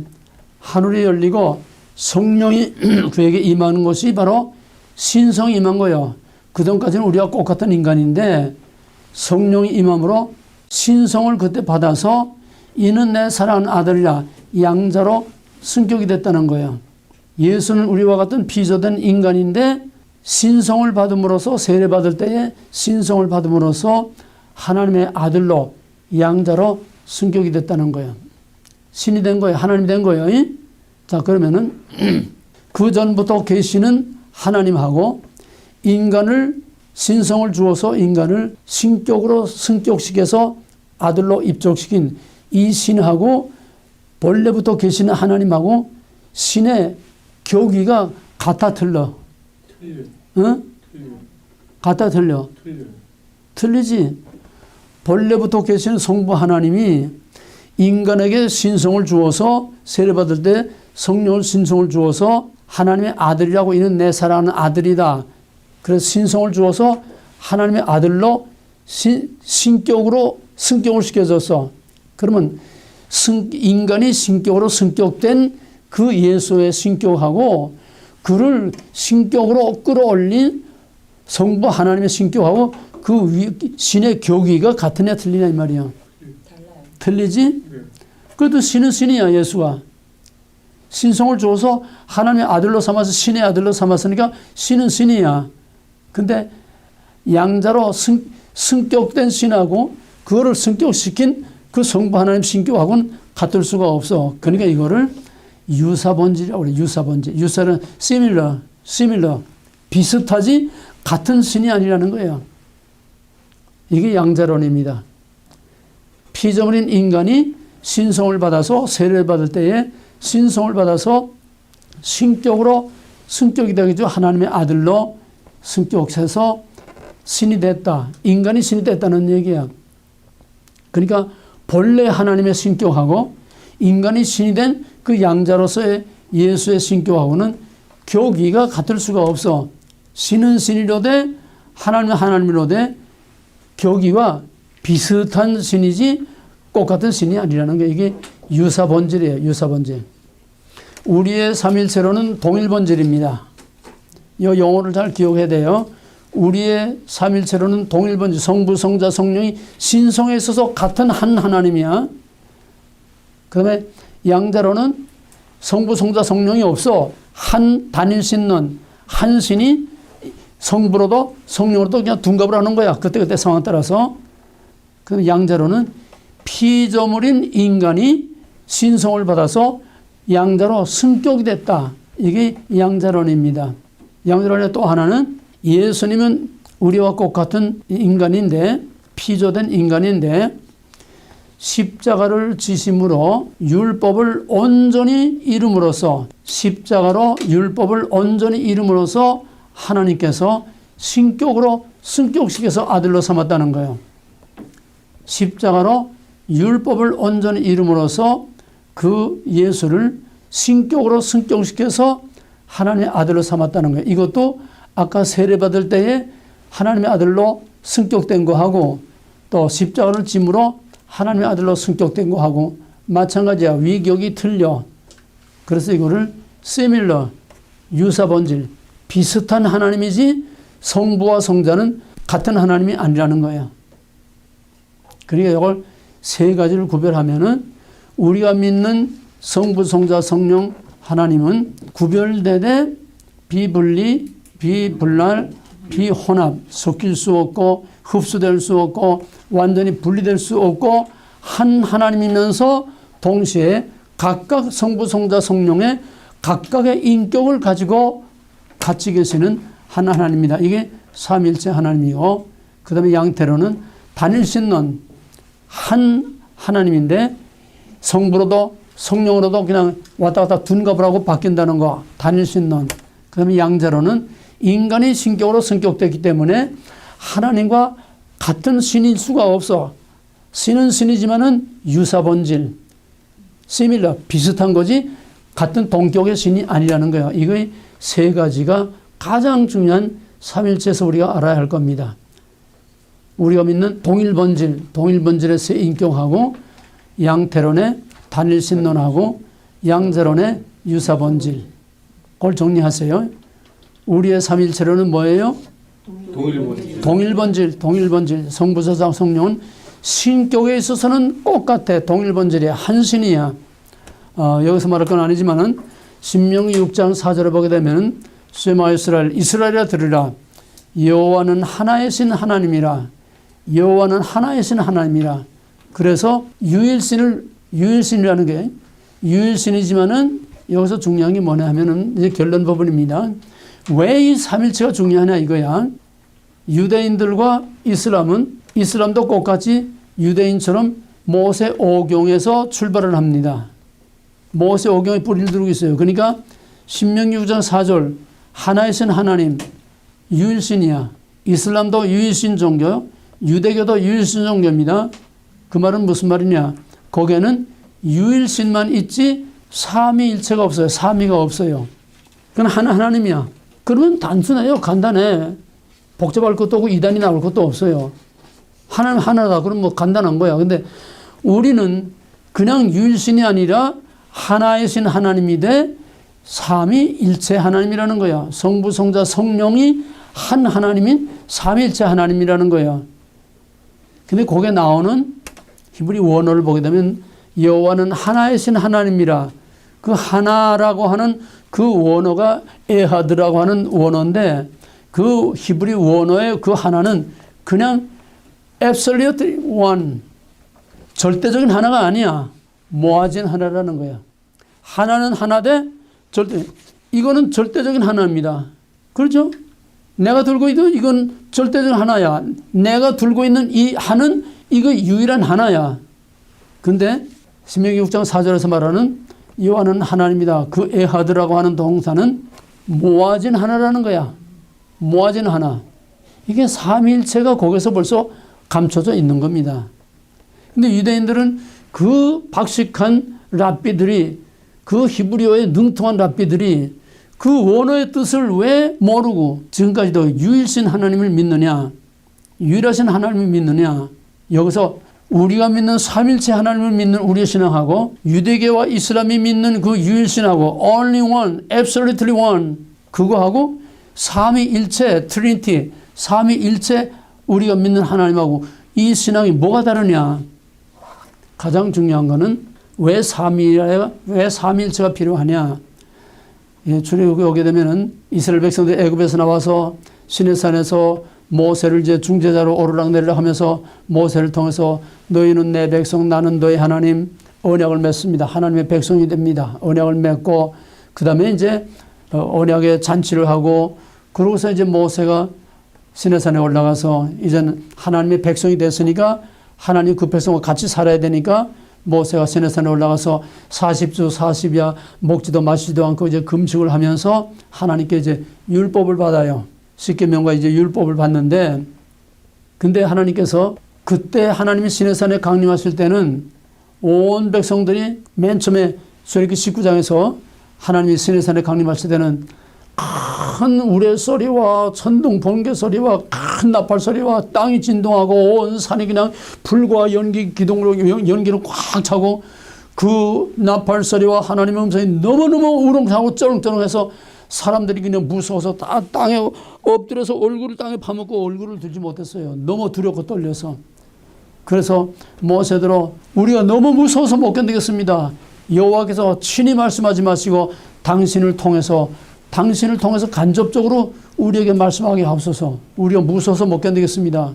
하늘이 열리고 성령이 그에게 임하는 것이 바로 신성이 임한 거예요. 그전까지는 우리와 똑같은 인간인데 성령이 임함으로 신성을 그때 받아서 이는 내 사랑하는 아들이라 양자로 승격이 됐다는 거예요. 예수는 우리와 같은 피조된 인간인데 신성을 받음으로써 세례받을 때에 신성을 받음으로써 하나님의 아들로 양자로 승격이 됐다는 거예요. 신이 된 거예요. 하나님이 된 거예요. 자, 그러면은 그 전부터 계시는 하나님하고 인간을 신성을 주어서 인간을 신격으로 승격시켜서 아들로 입적시킨 이 신하고 본래부터 계시는 하나님하고 신의 교기가 같아 틀려. 응? 같아 틀려. 틀리지. 본래부터 계시는 성부 하나님이 인간에게 신성을 주어서 세례받을 때 성령을 신성을 주어서 하나님의 아들이라고 이는 내 사랑하는 아들이다. 그래서 신성을 주어서 하나님의 아들로 신격으로 승격을 시켜줬어. 그러면 인간이 신격으로 승격된 그 예수의 신격하고 그를 신격으로 끌어올린 성부 하나님의 신격하고 그 신의 교기가 같으냐 틀리냐 이 말이야. 달라요. 틀리지? 그래도 신은 신이야. 예수가. 신성을 줘서 하나님의 아들로 삼아서 신의 아들로 삼았으니까 신은 신이야. 근데 양자로 승격된 신하고 그거를 승격시킨 그 성부 하나님 신격하고는 같을 수가 없어. 그러니까 이거를 유사본질이라고 그래. 유사본질. 유사는 similar. 비슷하지 같은 신이 아니라는 거예요. 이게 양자론입니다. 피조물인 인간이 신성을 받아서 세례를 받을 때에 신성을 받아서 신격으로 승격이 되겠죠. 하나님의 아들로 승격해서 신이 됐다. 인간이 신이 됐다는 얘기야. 그러니까 본래 하나님의 신격하고 인간이 신이 된 그 양자로서의 예수의 신격하고는 교기가 같을 수가 없어. 신은 신이로되 하나님은 하나님이로되 교기와 비슷한 신이지 똑같은 신이 아니라는 게 이게 유사본질이에요. 유사본질. 우리의 삼일체로는 동일본질입니다. 이 용어를 잘 기억해야 돼요. 우리의 삼일체로는 동일본질. 성부, 성자, 성령이 신성에 있어서 같은 한 하나님이야. 그 다음에 양자로는 성부, 성자, 성령이 없어. 한 단일신론, 한 신이 성부로도 성령으로도 그냥 둔갑을 하는 거야. 그때그때 상황에 따라서. 그 양자로는 피조물인 인간이 신성을 받아서 양자로 승격이 됐다. 이게 양자론입니다. 양자론의 또 하나는 예수님은 우리와 똑같은 인간인데 피조된 인간인데 십자가를 지심으로 율법을 온전히 이룸으로써 십자가로 율법을 온전히 이룸으로써 하나님께서 신격으로 승격시켜서 아들로 삼았다는 거예요. 십자가로 율법을 온전히 이룸으로써 그 예수를 신격으로 승격시켜서 하나님의 아들로 삼았다는 거예요. 이것도 아까 세례받을 때에 하나님의 아들로 승격된 거하고 또 십자가를 짐으로 하나님의 아들로 승격된 거 하고 마찬가지야. 위격이 틀려. 그래서 이거를 similar, 유사본질, 비슷한 하나님이지 성부와 성자는 같은 하나님이 아니라는 거야. 그러니까 이걸 세 가지를 구별하면은 우리가 믿는 성부, 성자, 성령 하나님은 구별되되 비분리, 비분할, 비혼합, 섞일 수 없고 흡수될 수 없고 완전히 분리될 수 없고 한 하나님이면서 동시에 각각 성부, 성자, 성령의 각각의 인격을 가지고 같이 계시는 한 하나님입니다. 이게 삼일체 하나님이고 그 다음에 양태로는 단일신론 한 하나님인데 성부로도 성령으로도 그냥 왔다 갔다 둔갑을 하고 바뀐다는 거 단일신론. 그 다음에 양자로는 인간이 신격으로 성격됐기 때문에 하나님과 같은 신일 수가 없어. 신은 신이지만은 유사본질, similar, 비슷한 거지 같은 동격의 신이 아니라는 거예요. 이거의 세 가지가 가장 중요한 삼일체에서 우리가 알아야 할 겁니다. 우리가 믿는 동일본질, 동일본질의 세 인격하고 양태론의 단일신론하고 양자론의 유사본질. 그걸 정리하세요. 우리의 삼일체론은 뭐예요? 동일본질. 동일본질. 성부, 성자, 성령은 신격에 있어서는 똑같아. 동일본질이야. 한 신이야. 여기서 말할 건 아니지만은 신명기 6장 4절을 보게 되면 쉐마 이스라엘이라 들으라. 여호와는 하나의 신 하나님이라. 여호와는 하나의 신 하나님이라. 그래서 유일신이라는 게 유일신이지만은 여기서 중요한 게 뭐냐 하면은 이제 결론 부분입니다. 왜 이 삼일체가 중요하냐 이거야. 유대인들과 이슬람도 똑같이 유대인처럼 모세 오경에서 출발을 합니다. 모세 오경에 뿌리를 두고 있어요. 그러니까 신명기 9장 4절 하나의 신 하나님 유일신이야. 이슬람도 유일신 종교, 유대교도 유일신 종교입니다. 그 말은 무슨 말이냐? 거기에는 유일신만 있지 삼위일체가 없어요. 삼위가 없어요. 그건 하나님이야. 그러면 단순해요. 간단해. 복잡할 것도 없고 이단이 나올 것도 없어요. 하나님 하나다. 그럼 뭐 간단한 거야. 근데 우리는 그냥 유일신이 아니라 하나의 신 하나님이 돼 삼위일체 하나님이라는 거야. 성부, 성자, 성령이 한 하나님인 삼위일체 하나님이라는 거야. 근데 거기에 나오는 히브리 원어를 보게 되면 여호와는 하나의 신 하나님이라. 그 하나라고 하는 그 원어가 에하드라고 하는 원어인데 그 히브리 원어의 그 하나는 그냥 absolute one, 절대적인 하나가 아니야. 모아진 하나라는 거야. 하나는 하나되 이거는 절대적인 하나입니다. 그렇죠? 내가 들고 있는 이건 절대적인 하나야. 내가 들고 있는 이 하는 이거 유일한 하나야. 근데 신명기 6장 4절에서 말하는 여호와는 하나님이다. 그 에하드라고 하는 동사는 모아진 하나라는 거야. 모아진 하나. 이게 삼위일체가 거기서 벌써 감춰져 있는 겁니다. 근데 유대인들은 그 박식한 랍비들이 그 히브리어의 능통한 랍비들이 그 원어의 뜻을 왜 모르고 지금까지도 유일신 하나님을 믿느냐, 유일하신 하나님을 믿느냐. 여기서 우리가 믿는 삼일체 하나님을 믿는 우리의 신앙하고 유대교와 이슬람이 믿는 그 유일신하고 only one, absolutely one 그거하고 삼위일체, 트리니티, 삼위일체 우리가 믿는 하나님하고 이 신앙이 뭐가 다르냐. 가장 중요한 거는 왜 삼위일체가 필요하냐. 출애굽에 오게 되면은 이스라엘 백성들 애굽에서 나와서 시내산에서 모세를 이제 중재자로 오르락내리락 하면서 모세를 통해서 너희는 내 백성 나는 너희 하나님 언약을 맺습니다. 하나님의 백성이 됩니다. 언약을 맺고 그 다음에 이제 언약의 잔치를 하고 그러고서 이제 모세가 시내산에 올라가서 이제는 하나님의 백성이 됐으니까 하나님 그 백성과 같이 살아야 되니까 모세가 시내산에 올라가서 40주 40야 먹지도 마시지도 않고 이제 금식을 하면서 하나님께 이제 율법을 받아요. 십계명과 이제 율법을 받는데 근데 하나님께서 그때 하나님이 시내산에 강림하실 때는 온 백성들이 맨 처음에 출애굽기 19장에서 하나님이 시내산에 강림하실 때는 큰 우레소리와 천둥 번개 소리와 큰 나팔 소리와 땅이 진동하고 온 산이 그냥 불과 연기 기둥으로 연기로 꽉 차고 그 나팔 소리와 하나님의 음성이 너무너무 우렁차고 쩌렁쩌렁해서 사람들이 그냥 무서워서 다 땅에 엎드려서 얼굴을 땅에 파묻고 얼굴을 들지 못했어요. 너무 두렵고 떨려서. 그래서 모세들어 우리가 너무 무서워서 못 견디겠습니다. 여호와께서 친히 말씀하지 마시고 당신을 통해서 간접적으로 우리에게 말씀하게 하옵소서. 우리가 무서워서 못 견디겠습니다.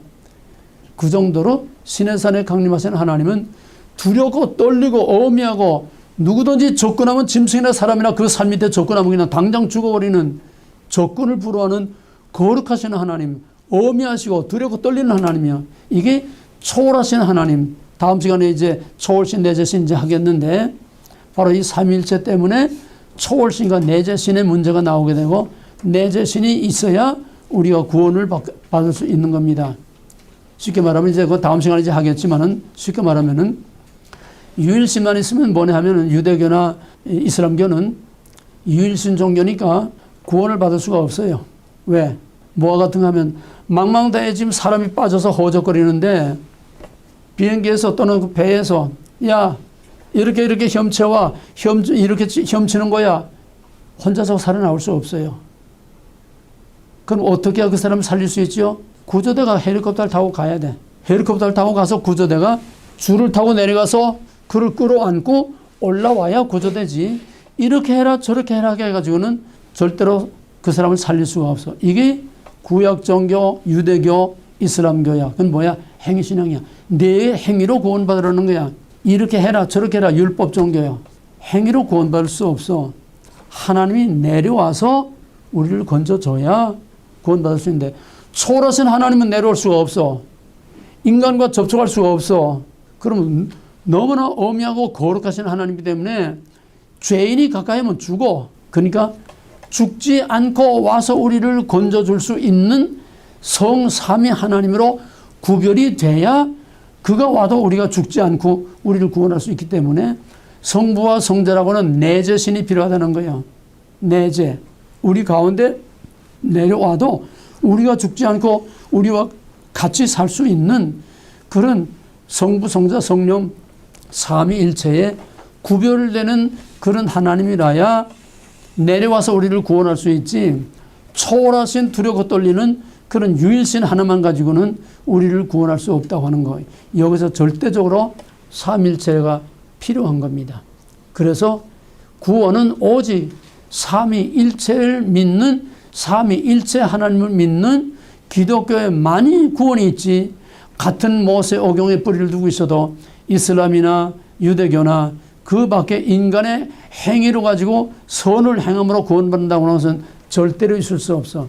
그 정도로 시내산에 강림하신 하나님은 두렵고 떨리고 어미하고 누구든지 접근하면 짐승이나 사람이나 그 산 밑에 접근하면 그냥 당장 죽어버리는 적군을 불허하는 거룩하신 하나님, 어미하시고 두렵고 떨리는 하나님이야. 이게 초월하신 하나님. 다음 시간에 이제 초월신 내재신 이제 하겠는데 바로 이 삼위일체 때문에 초월신과 내재신의 문제가 나오게 되고 내재신이 있어야 우리가 구원을 받을 수 있는 겁니다. 쉽게 말하면 이제 그 다음 시간에 이제 하겠지만은 쉽게 말하면은 유일신만 있으면 뭐냐 하면은 유대교나 이슬람교는 유일신 종교니까 구원을 받을 수가 없어요. 왜? 뭐와 같은 거 하면 망망대해에 지금 사람이 빠져서 허적거리는데 비행기에서 또는 그 배에서 야 이렇게 헤엄쳐와 이렇게 헤엄치는 거야. 혼자서 살아나올 수 없어요. 그럼 어떻게 해야 그 사람을 살릴 수 있죠? 구조대가 헬리콥터를 타고 가야 돼. 헬리콥터를 타고 가서 구조대가 줄을 타고 내려가서 그를 끌어안고 올라와야 구조되지. 이렇게 해라 저렇게 해라 해가지고는 절대로 그 사람을 살릴 수가 없어. 이게 구약종교, 유대교, 이슬람교야. 그건 뭐야? 행위신앙이야. 내 행위로 구원받으라는 거야. 이렇게 해라 저렇게 해라 율법 종교야. 행위로 구원받을 수 없어. 하나님이 내려와서 우리를 건져줘야 구원받을 수 있는데 초월하신 하나님은 내려올 수가 없어. 인간과 접촉할 수가 없어. 그러면 너무나 어미하고 거룩하신 하나님이기 때문에 죄인이 가까이 하면 죽어. 그러니까 죽지 않고 와서 우리를 건져줄 수 있는 성삼위 하나님으로 구별이 돼야 그가 와도 우리가 죽지 않고 우리를 구원할 수 있기 때문에 성부와 성자라고는 내재신이 필요하다는 거예요. 내재. 우리 가운데 내려와도 우리가 죽지 않고 우리와 같이 살 수 있는 그런 성부, 성자, 성령 삼위일체에 구별되는 그런 하나님이라야 내려와서 우리를 구원할 수 있지 초월하신 두렵고 떨리는 그런 유일신 하나만 가지고는 우리를 구원할 수 없다고 하는 거예요. 여기서 절대적으로 삼위일체가 필요한 겁니다. 그래서 구원은 오직 삼위일체를 믿는 삼위일체 하나님을 믿는 기독교에만이 구원이 있지 같은 모세 오경에 뿌리를 두고 있어도 이슬람이나 유대교나 그 밖에 인간의 행위로 가지고 선을 행함으로 구원받는다고 하는 것은 절대로 있을 수 없어.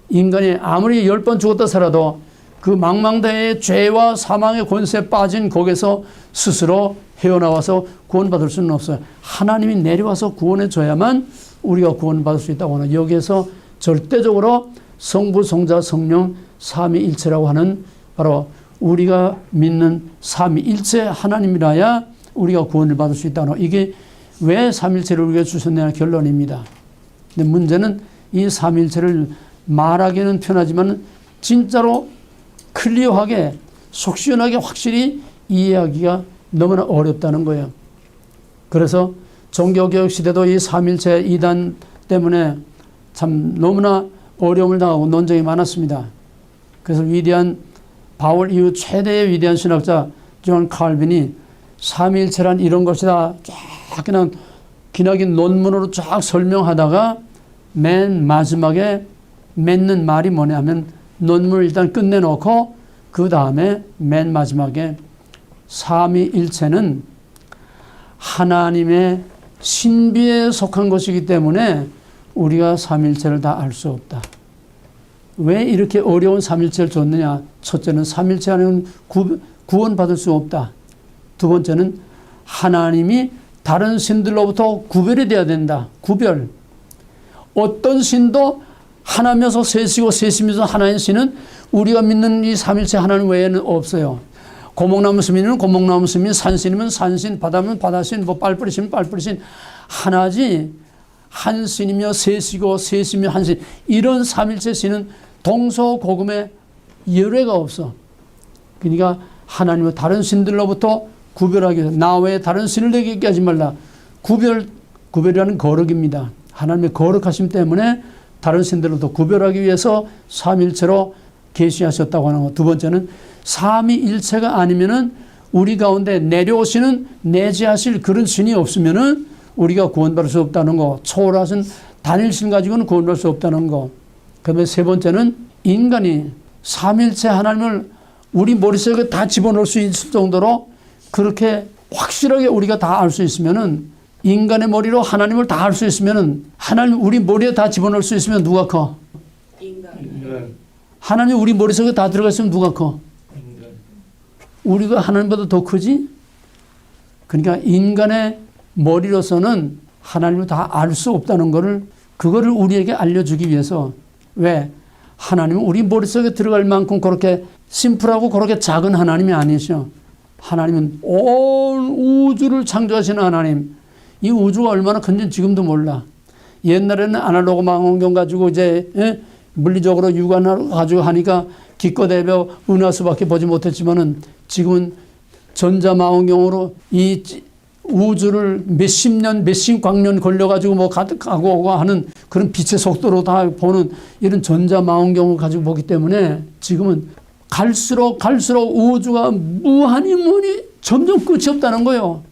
인간이 아무리 10번 죽었다 살아도 그 망망대해의 죄와 사망의 권세에 빠진 거기서 스스로 헤어나와서 구원받을 수는 없어요. 하나님이 내려와서 구원해 줘야만 우리가 구원받을 수 있다고 하는 여기에서 절대적으로 성부, 성자, 성령 삼위일체라고 하는 바로 우리가 믿는 삼위일체 하나님이라야 우리가 구원을 받을 수 있다는 이게 왜 삼위일체를 우리에게 주셨냐는 결론입니다. 근데 문제는 이 삼위일체를 말하기는 편하지만 진짜로 클리어하게 속 시원하게 확실히 이해하기가 너무나 어렵다는 거예요. 그래서 종교개혁 시대도 이 삼위일체 이단 때문에 참 너무나 어려움을 당하고 논쟁이 많았습니다. 그래서 위대한 바울 이후 최대의 위대한 신학자 존 칼빈이 삼위일체란 이런 것이다 쫙 그냥 기나긴 논문으로 쫙 설명하다가 맨 마지막에 맺는 말이 뭐냐 하면 논문을 일단 끝내놓고 그 다음에 맨 마지막에 삼위일체는 하나님의 신비에 속한 것이기 때문에 우리가 삼위일체를 다 알 수 없다. 왜 이렇게 어려운 삼위일체를 줬느냐? 첫째는 삼위일체 안에는 구원받을 수 없다. 두 번째는 하나님이 다른 신들로부터 구별이 돼야 된다. 구별. 어떤 신도 하나면서 셋이고 셋이면서 하나인 신은 우리가 믿는 이 삼위일체 하나님 외에는 없어요. 고목나무 스민은 고목나무 스민, 산신이면 산신, 바다면 바다신, 뭐 빨뿌리신 빨뿌리신 하나지 한 신이며 셋이고 셋이며 한 신, 이런 삼일체 신은 동서고금에 예외가 없어. 그러니까 하나님은 다른 신들로부터 구별하기 위해서 나 외에 다른 신을 내게 있게 하지 말라. 구별이라는 거룩입니다. 하나님의 거룩하심 때문에 다른 신들로부터 구별하기 위해서 삼일체로 계시하셨다고 하는 것. 두 번째는 삼위일체가 아니면은 우리 가운데 내려오시는 내재하실 그런 신이 없으면은 우리가 구원받을 수 없다는 거. 초월하신 단일신 가지고는 구원받을 수 없다는 거. 그다음에 세 번째는 인간이 삼일체 하나님을 우리 머릿속에 다 집어넣을 수 있을 정도로 그렇게 확실하게 우리가 다 알 수 있으면은, 인간의 머리로 하나님을 다 알 수 있으면은, 하나님 우리 머리에 다 집어넣을 수 있으면 누가 커? 인간. 하나님 우리 머릿속에 다 들어가 있으면 누가 커? 인간. 우리가 하나님보다 더 크지? 그러니까 인간의 머리로서는 하나님을 다 알 수 없다는 거를, 그거를 우리에게 알려주기 위해서. 왜? 하나님은 우리 머릿속에 들어갈 만큼 그렇게 심플하고 그렇게 작은 하나님이 아니셔. 하나님은 온 우주를 창조하시는 하나님. 이 우주가 얼마나 큰지 지금도 몰라. 옛날에는 아날로그 망원경 가지고 이제 물리적으로 육안을 가지고 하니까 기껏 해서 은하수밖에 보지 못했지만은 지금은 전자망원경으로 이 우주를 몇십 년, 몇십 광년 걸려가지고 뭐 가고 오고 하는 그런 빛의 속도로 다 보는 이런 전자망원경을 가지고 보기 때문에 지금은 갈수록 우주가 무한히 점점 끝이 없다는 거예요.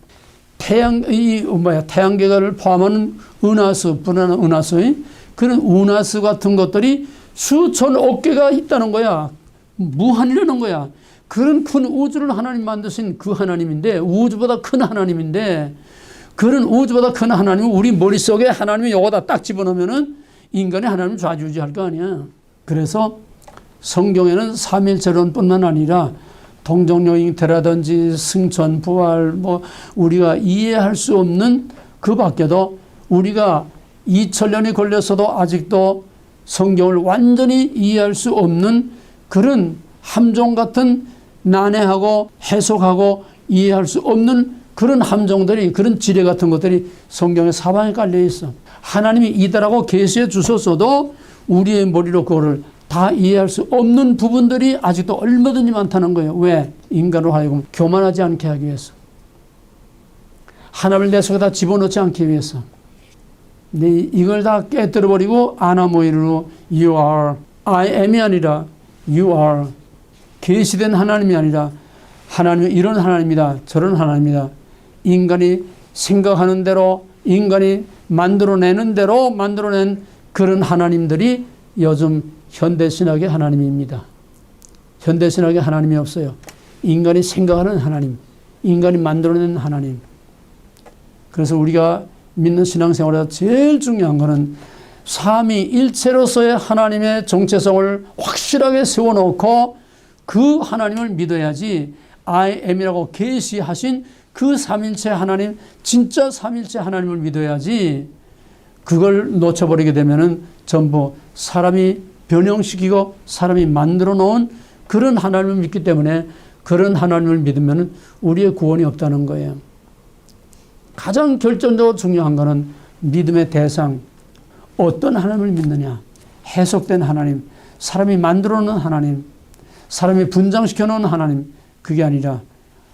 태양계를 포함하는 은하수, 분한 은하수, 그런 은하수 같은 것들이 수천억 개가 있다는 거야. 무한이라는 거야. 그런 큰 우주를 하나님 만드신 그 하나님인데, 우주보다 큰 하나님인데, 그런 우주보다 큰 하나님을 우리 머릿속에 하나님이 여기다 딱 집어넣으면은 인간이 하나님을 좌지우지할 거 아니야. 그래서 성경에는 삼일체론뿐만 아니라 동정여인태라든지 승천, 부활, 뭐 우리가 이해할 수 없는 그 밖에도 우리가 2000년이 걸렸어도 아직도 성경을 완전히 이해할 수 없는 그런 함정 같은, 난해하고 해석하고 이해할 수 없는 그런 함정들이, 그런 지뢰 같은 것들이 성경의 사방에 깔려 있어. 하나님이 이다라고 계시해 주셨어도 우리의 머리로 그거를 다 이해할 수 없는 부분들이 아직도 얼마든지 많다는 거예요. 왜? 인간으로 하여금 교만하지 않게 하기 위해서. 하나님을 내 속에 다 집어넣지 않기 위해서. 근데 이걸 다 깨뜨려버리고 아나모이로 you are, I am이 아니라 you are, 계시된 하나님이 아니라 하나님은 이런 하나님이다, 저런 하나님이다. 인간이 생각하는 대로, 인간이 만들어내는 대로 만들어낸 그런 하나님들이 요즘 현대신학의 하나님입니다. 현대신학의 하나님이 없어요. 인간이 생각하는 하나님, 인간이 만들어낸 하나님. 그래서 우리가 믿는 신앙생활에서 제일 중요한 것은 삼위일체로서의 하나님의 정체성을 확실하게 세워놓고 그 하나님을 믿어야지. I am이라고 계시하신 그 삼일체 하나님, 진짜 삼일체 하나님을 믿어야지. 그걸 놓쳐버리게 되면은 전부 사람이 변형시키고 사람이 만들어 놓은 그런 하나님을 믿기 때문에, 그런 하나님을 믿으면 우리의 구원이 없다는 거예요. 가장 결정적으로 중요한 것은 믿음의 대상, 어떤 하나님을 믿느냐. 해석된 하나님, 사람이 만들어 놓은 하나님, 사람이 분장시켜 놓은 하나님, 그게 아니라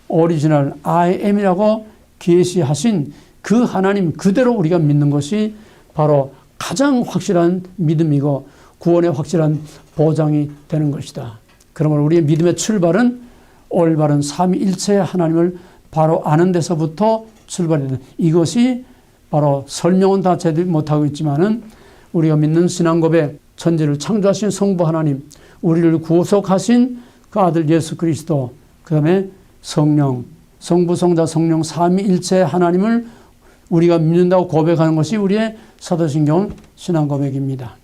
오리지널 I am이라고 계시하신 그 하나님 그대로 우리가 믿는 것이 바로 가장 확실한 믿음이고 구원의 확실한 보장이 되는 것이다. 그러므로 우리의 믿음의 출발은 올바른 삼위일체의 하나님을 바로 아는 데서부터 출발이 되는, 이것이 바로 설명은 다 제대로 못하고 있지만은 우리가 믿는 신앙 고백, 천지를 창조하신 성부 하나님, 우리를 구속하신 그 아들 예수 그리스도, 그 다음에 성령, 성부, 성자, 성령 삼위일체 하나님을 우리가 믿는다고 고백하는 것이 우리의 사도신경 신앙 고백입니다.